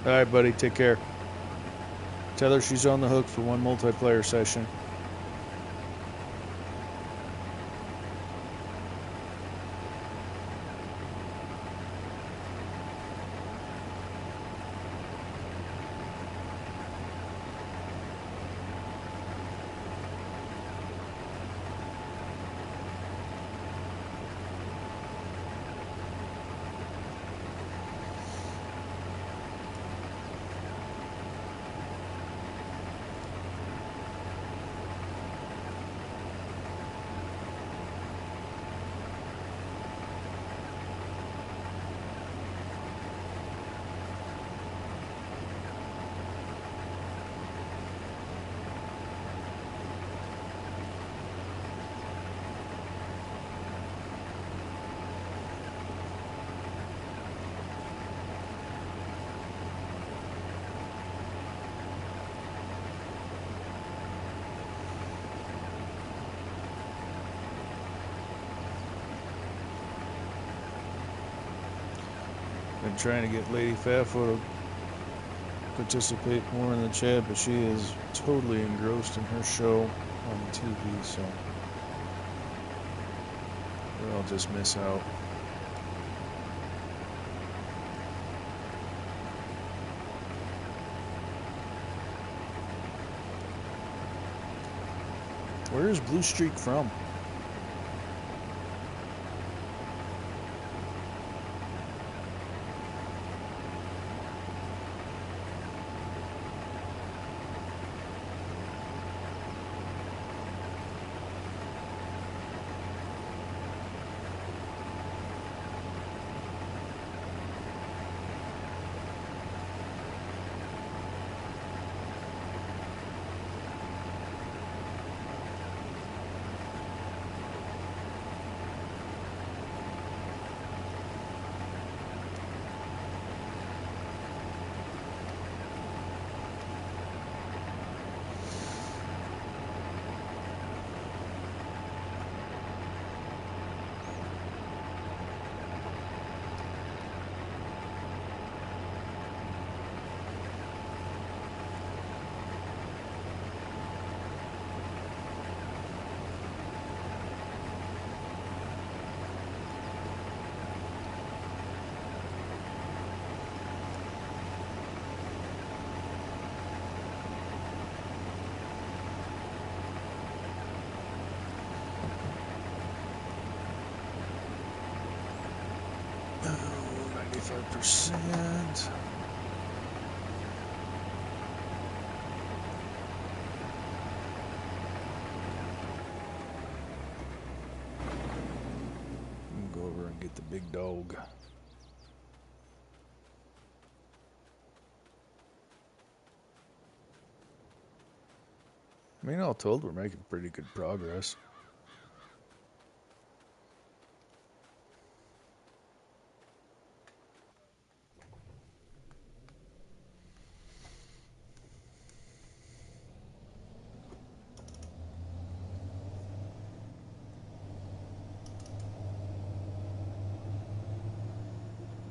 Alright, buddy, take care. Tell her she's on the hook for one multiplayer session. Been trying to get Lady Fatfoot to participate more in the chat, but she is totally engrossed in her show on the TV, so we'll just miss out. Where is Blue Streak from? Oh, 95%. Go over and get the big dog. I mean, all told, we're making pretty good progress.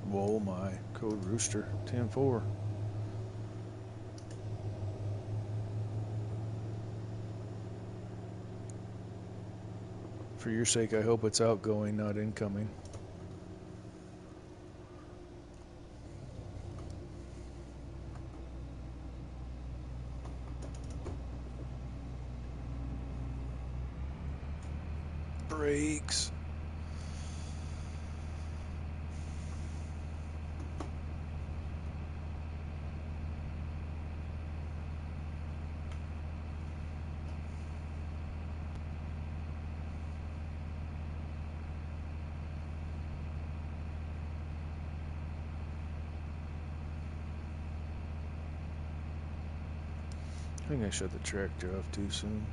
Whoa, my code rooster 10-4. For your sake, I hope it's outgoing, not incoming. Brakes. I think I shut the tractor off too soon.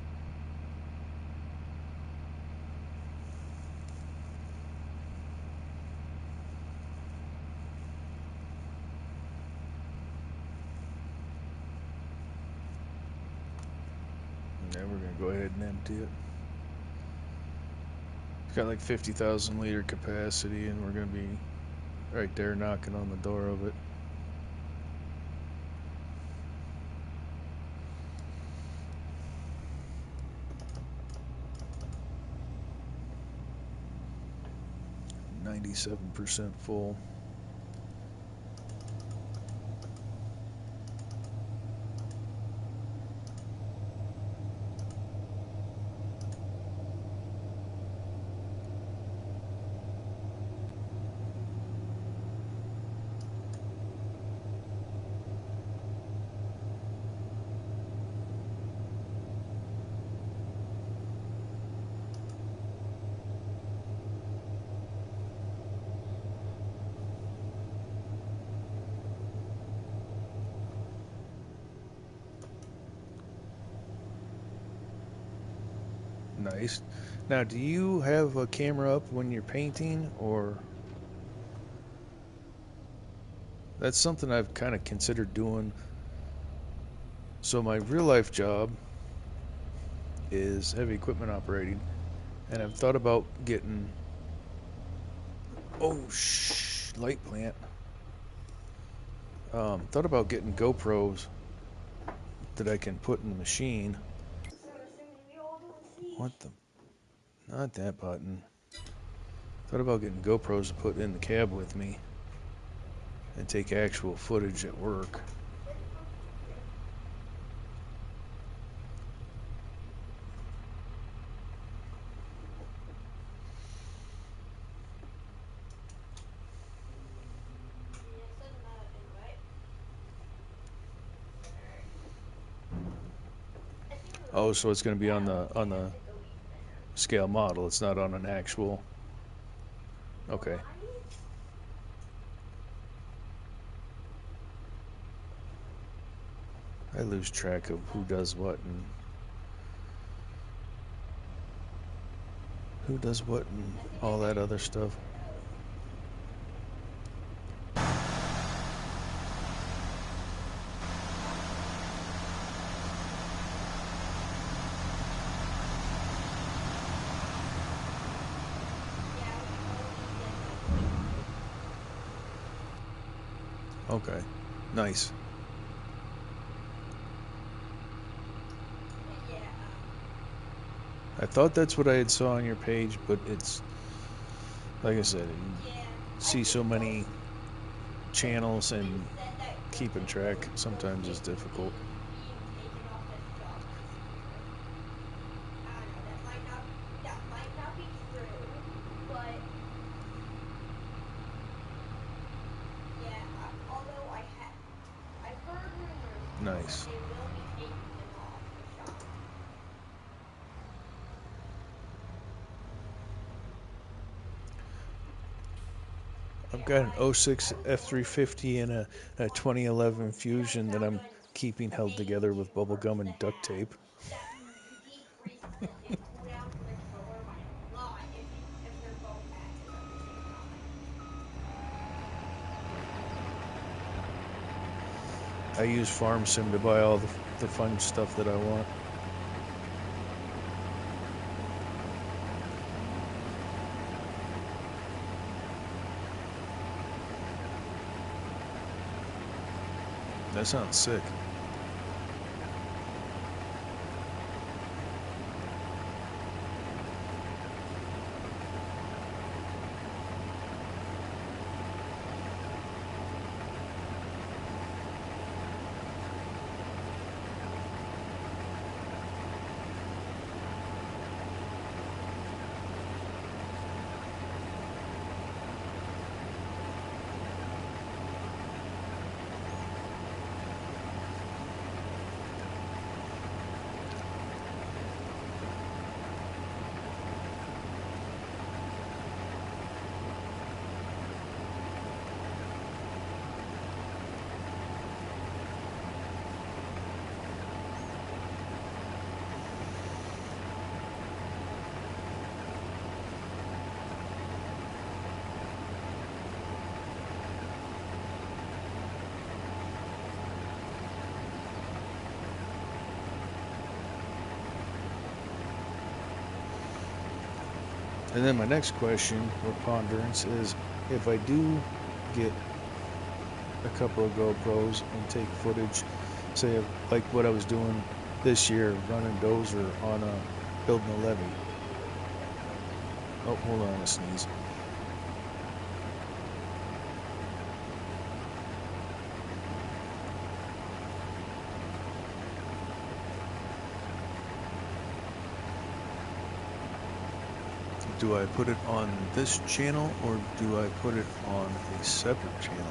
Now we're gonna go ahead and empty it. It's got like 50,000 liter capacity, and we're gonna be right there knocking on the door of it. %97 full. Nice. Now, do you have a camera up when you're painting, or? That's something I've kind of considered doing. So my real life job is heavy equipment operating, and I've thought about getting, light plant. Thought about getting GoPros that I can put in the machine. What the? Not that button. Thought about getting GoPros to put in the cab with me and take actual footage at work. Oh, so it's going to be on the scale model. It's not on an actual. Okay. I lose track of who does what and who does what and all that other stuff. Okay. Nice. I thought that's what I had saw on your page, but it's, like I said, you see so many channels and keeping track sometimes is difficult. Nice. I've got an 06 F350 and a 2011 Fusion that I'm keeping held together with bubble gum and duct tape. get cooldowns for the controller, my god, if they're both active at the same time. I use Farm Sim to buy all the fun stuff that I want. That sounds sick. And then my next question or ponderance is, if I do get a couple of GoPros and take footage, say of like what I was doing this year, running Dozer on building a levee. Oh, hold on, a sneeze. Do I put it on this channel or do I put it on a separate channel?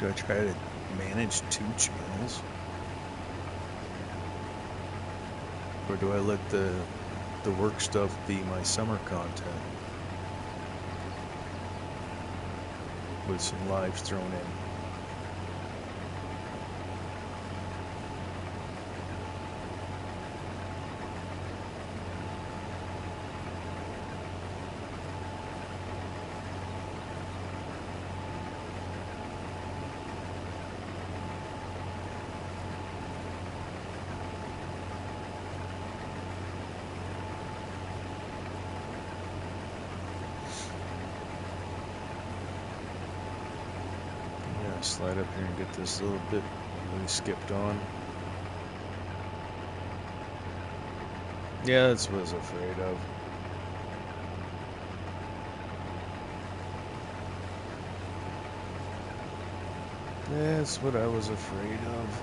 Do I try to manage 2 channels? Or do I let the work stuff be my summer content with some lives thrown in? Slide up here and get this little bit we skipped on. Yeah, that's what I was afraid of. That's what I was afraid of.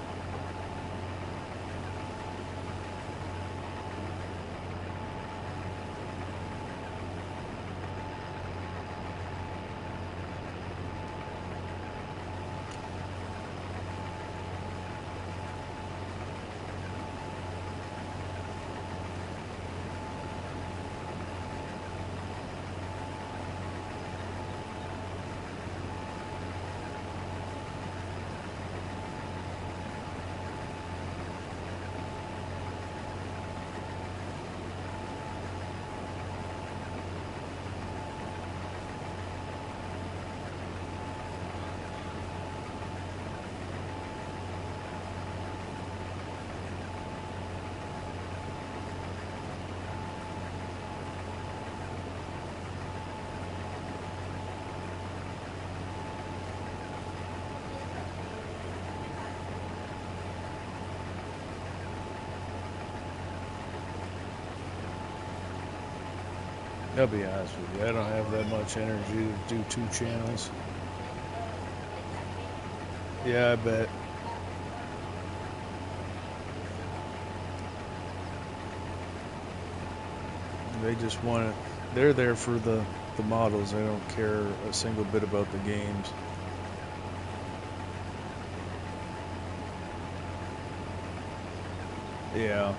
I'll be honest with you, I don't have that much energy to do 2 channels. Yeah, I bet. They just want it. They're there for the models. They don't care a single bit about the games. Yeah.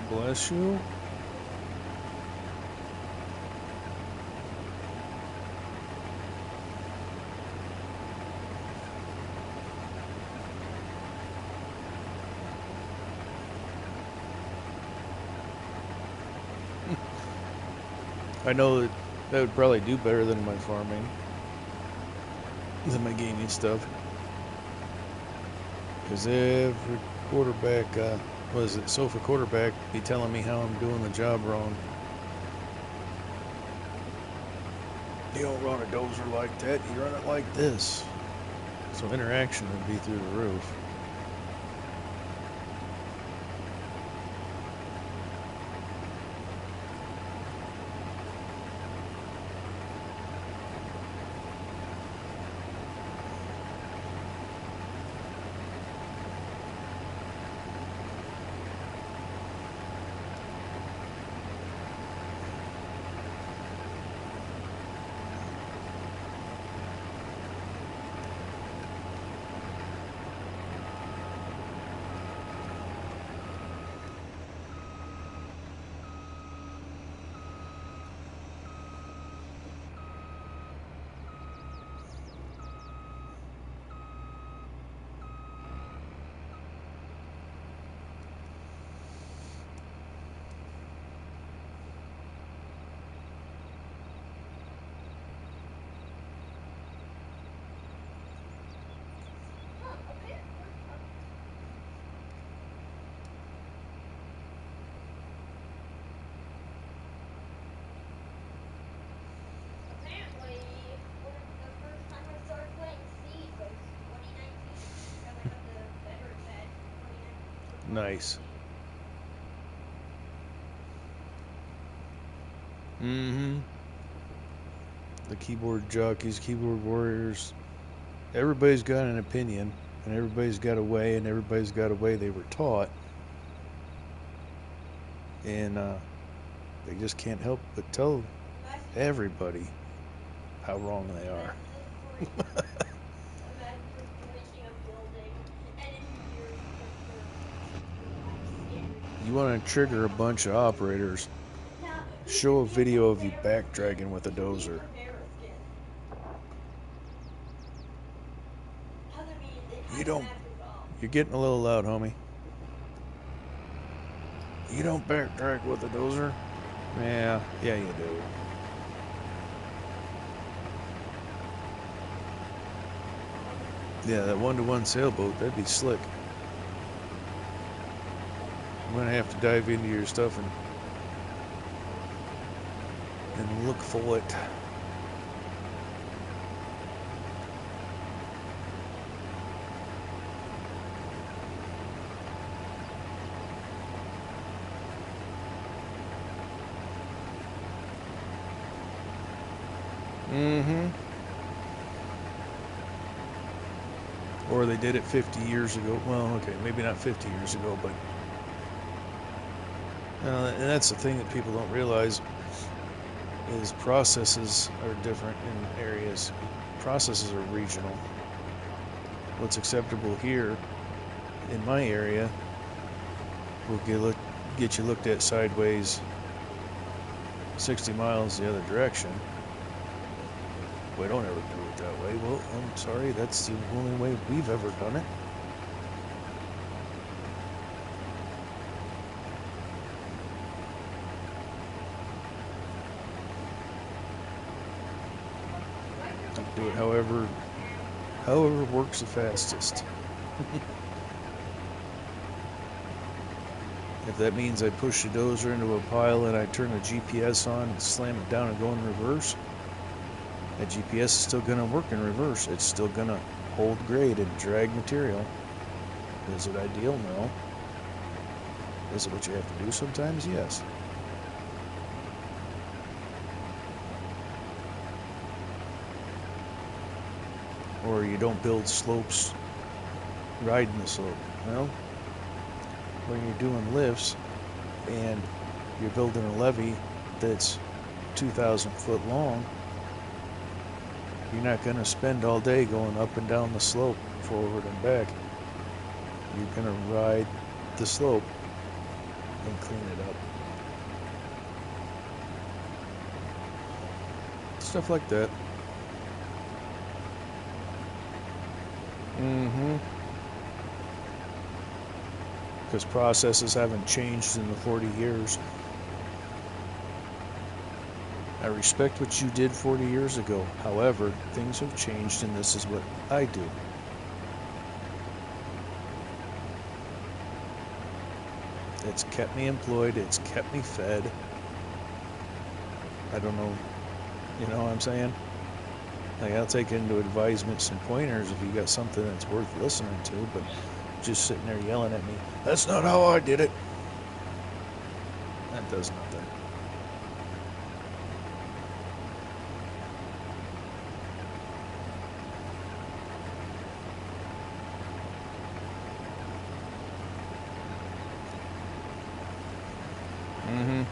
Bless you. I know that that would probably do better than my farming, than my gaming stuff. Because every quarterback, what is it, sofa quarterback, be telling me how I'm doing the job wrong. You don't run a dozer like that, you run it like this. So interaction would be through the roof. Apparently, the first time I started playing Seed was 2019 because I got the veteran badge in 2019. Nice. Mm-hmm. The keyboard jockeys, keyboard warriors, everybody's got an opinion, and everybody's got a way, and everybody's got a way they were taught. And they just can't help but tell everybody how wrong they are. Imagine just breaching a building, and in years, your life You want to trigger a bunch of operators, Now, show a video of you backdragging with a dozer. Doesn't mean it You has don't, magic up. you're getting a little loud, homie. You don't backdrag with a dozer? Yeah, you do. Yeah, that one-to-one sailboat, that'd be slick. I'm gonna have to dive into your stuff and look for it. Mm-hmm. Or they did it 50 years ago. Well, okay, maybe not 50 years ago, but and that's the thing that people don't realize is processes are different in areas. Processes are regional. What's acceptable here in my area will get you looked at sideways 60 miles the other direction. We don't ever do it that way. Well, I'm sorry, that's the only way we've ever done it. Do it however works the fastest. If that means I push the dozer into a pile and I turn the GPS on and slam it down and go in reverse, that GPS is still going to work in reverse. It's still going to hold grade and drag material. Is it ideal? No. Is it what you have to do sometimes? Yes. Or you don't build slopes riding the slope. Well, when you're doing lifts and you're building a levee that's 2,000 foot long, you're not going to spend all day going up and down the slope, forward and back. You're going to ride the slope and clean it up. Stuff like that. Mm-hmm. Because processes haven't changed in the 40 years. I respect what you did 40 years ago. However, things have changed and this is what I do. It's kept me employed. It's kept me fed. I don't know. You know what I'm saying? Like, I'll take into advisement some pointers if you got something that's worth listening to, but just sitting there yelling at me, that's not how I did it. That does nothing. Mm-hmm.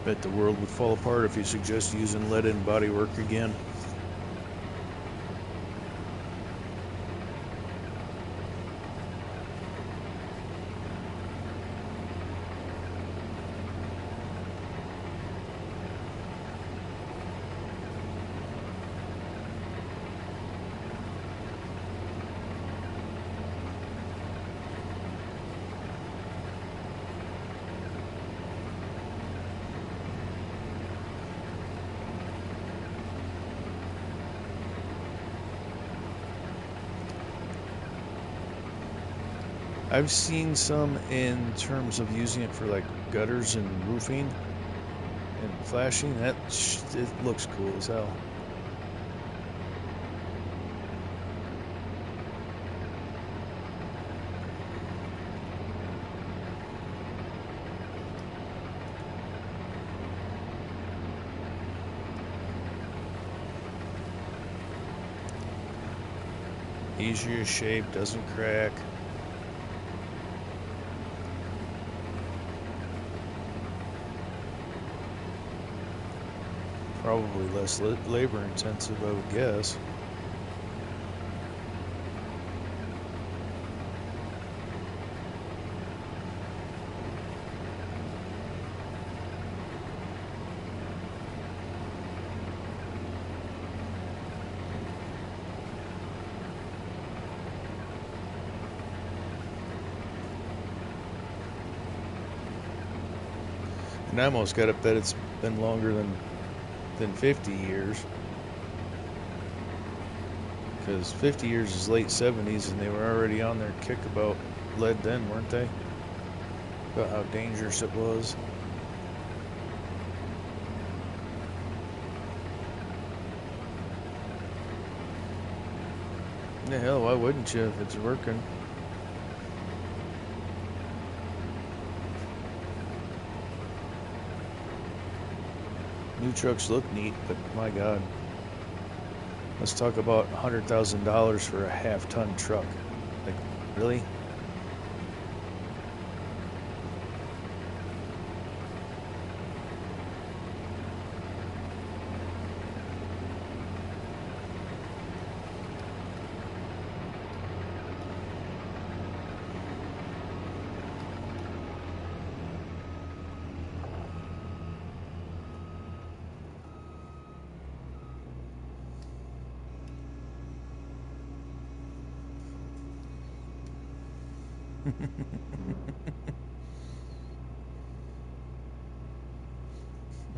Bet the world would fall apart if you suggest using lead in bodywork again. I've seen some in terms of using it for like gutters and roofing and flashing. It looks cool as hell. Easier shape, doesn't crack. Probably less labor intensive, I would guess. And I almost got to bet it's been longer than 50 years. Because 50 years is late 70s, and they were already on their kick about lead then, weren't they? About how dangerous it was. Yeah, hell, why wouldn't you if it's working? New trucks look neat, but my God. Let's talk about $100,000 for a half-ton truck. Like, really?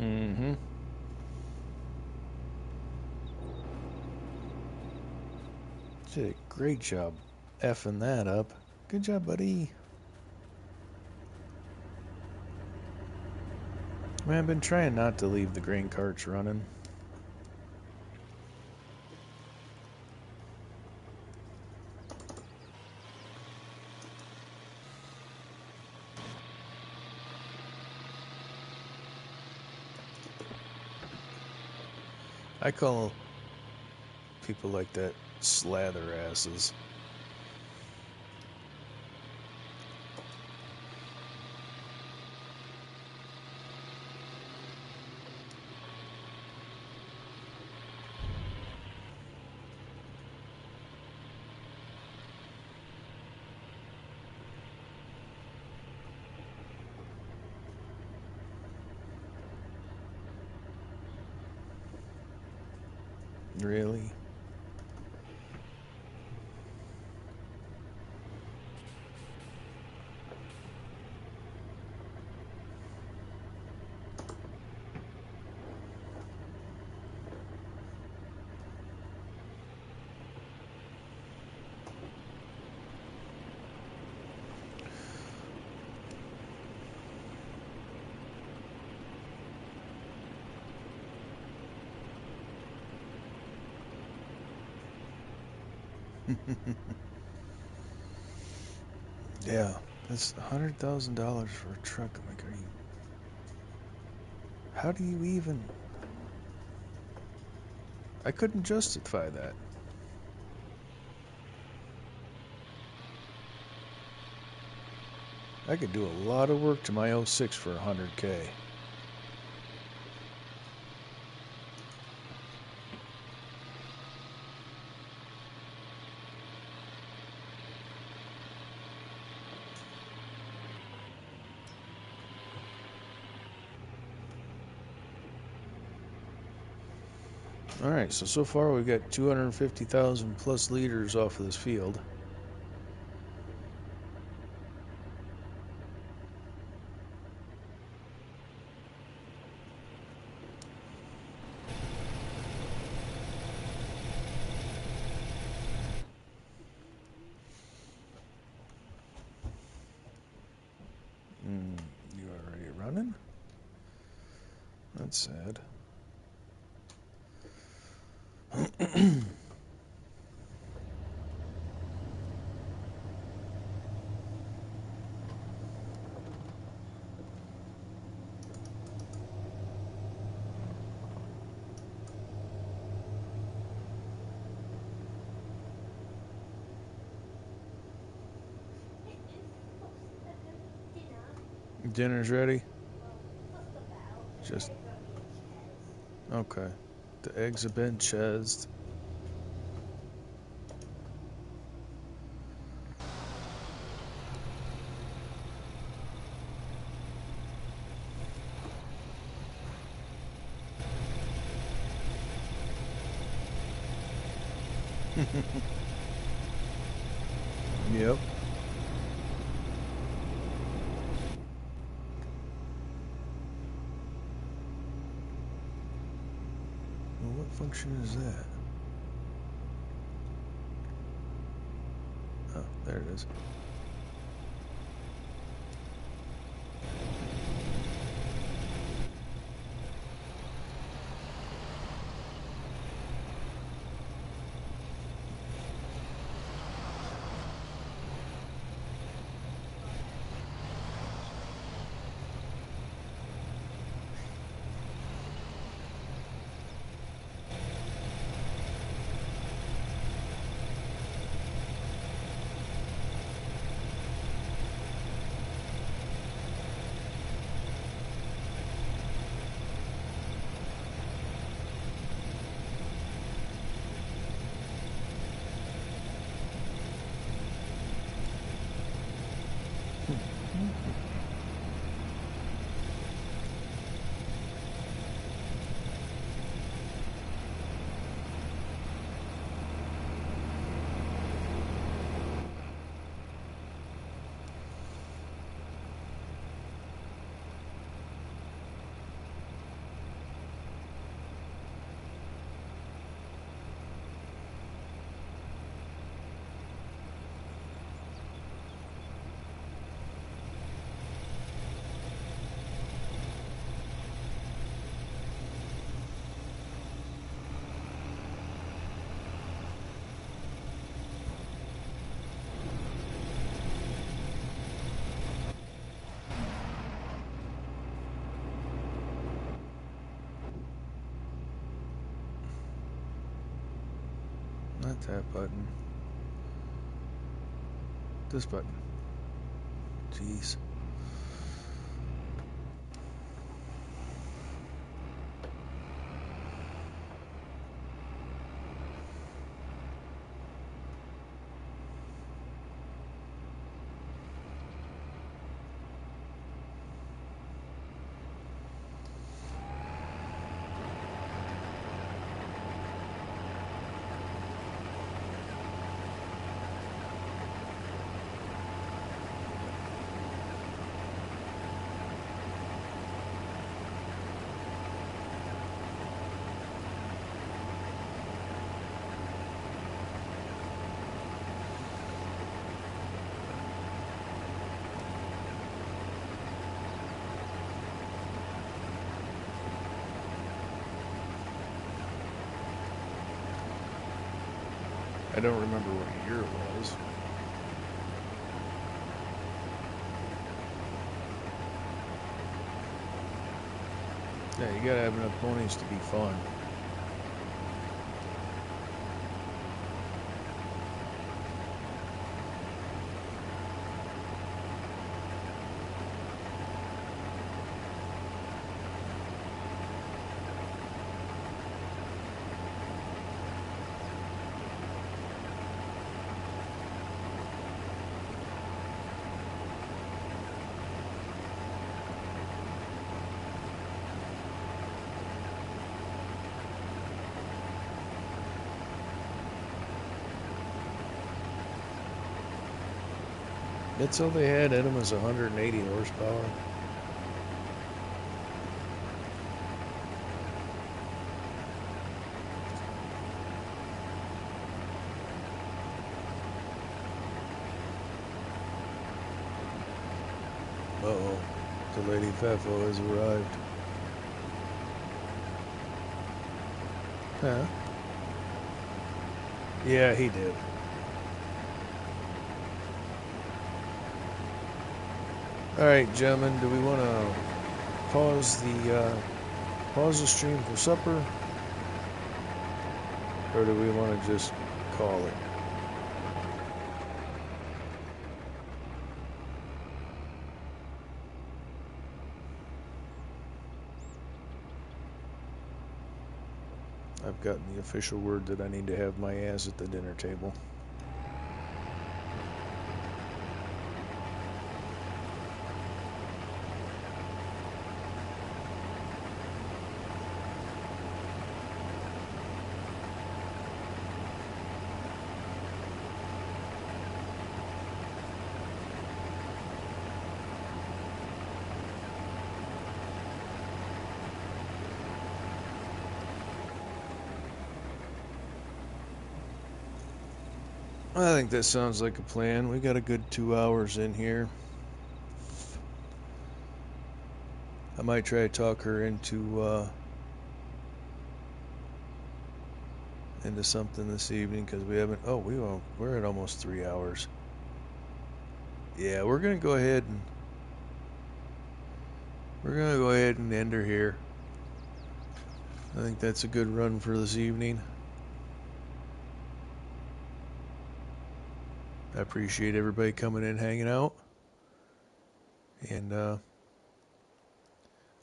Mm-hmm. Did a great job effing that up. Good job, buddy. Man, I've been trying not to leave the grain carts running. I call people like that slather asses. really. Yeah, that's $100,000 for a truck. I'm like, how do you even? I couldn't justify that. I could do a lot of work to my '06 for $100K. All right, so far we've got 250,000 plus liters off of this field. You already running? That's sad. Dinner's ready? Just okay. The eggs have been chezzed. Yep. Well, what function is that? Oh, there it is. Not that button. This button. Jeez. I don't remember what year it was. Yeah, you gotta have enough ponies to be fun. That's all they had in them was 180 horsepower. Uh-oh, the Lady Fefo has arrived. Huh? Yeah, he did. All right, gentlemen, do we want to pause the stream for supper, or do we want to just call it? I've gotten the official word that I need to have my ass at the dinner table. I think that sounds like a plan. We got a good 2 hours in here. I might try to talk her into something this evening because we haven't. Oh, we're at almost 3 hours. Yeah, we're gonna go ahead and end her here. I think that's a good run for this evening. I appreciate everybody coming in, hanging out, and I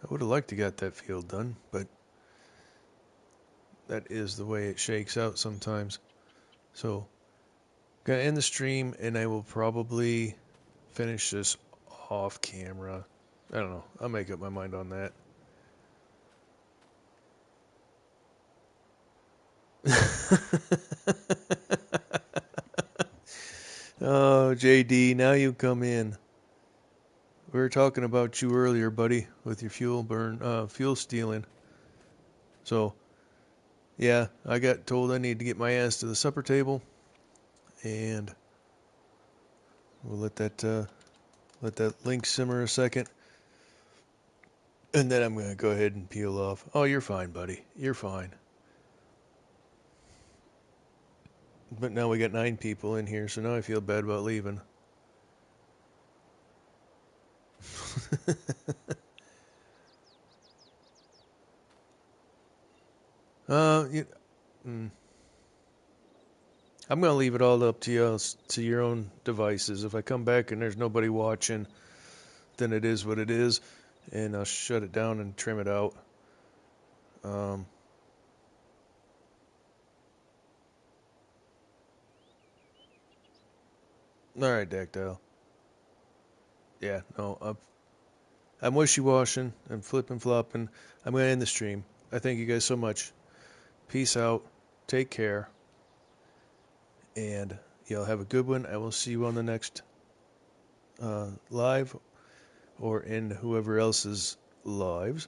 would have liked to get that field done, but that is the way it shakes out sometimes. So, gonna end the stream, and I will probably finish this off camera. I don't know. I'll make up my mind on that. Oh, JD, now you come in. We were talking about you earlier, buddy, with your fuel stealing. So, yeah, I got told I need to get my ass to the supper table, and we'll let that link simmer a second, and then I'm gonna go ahead and peel off. Oh, you're fine, buddy. You're fine. But now we got 9 people in here, so now I feel bad about leaving. You, I'm gonna leave it all up to you, to your own devices. If I come back and there's nobody watching, then it is what it is, and I'll shut it down and trim it out. All right, Dactyl. Yeah, no, I'm wishy-washing. I'm flipping-flopping. I'm gonna end the stream. I thank you guys so much. Peace out. Take care. And y'all have a good one. I will see you on the next live or in whoever else's lives.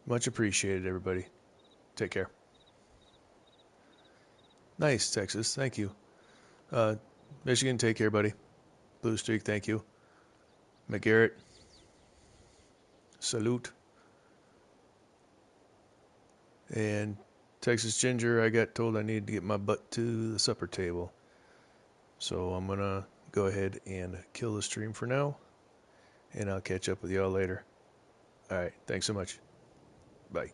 Much appreciated, everybody. Take care. Nice, Texas. Thank you. Michigan, take care, buddy. Blue Streak, thank you. McGarrett, salute. And Texas Ginger, I got told I needed to get my butt to the supper table. So I'm going to go ahead and kill the stream for now. And I'll catch up with y'all later. Alright, thanks so much. Bye.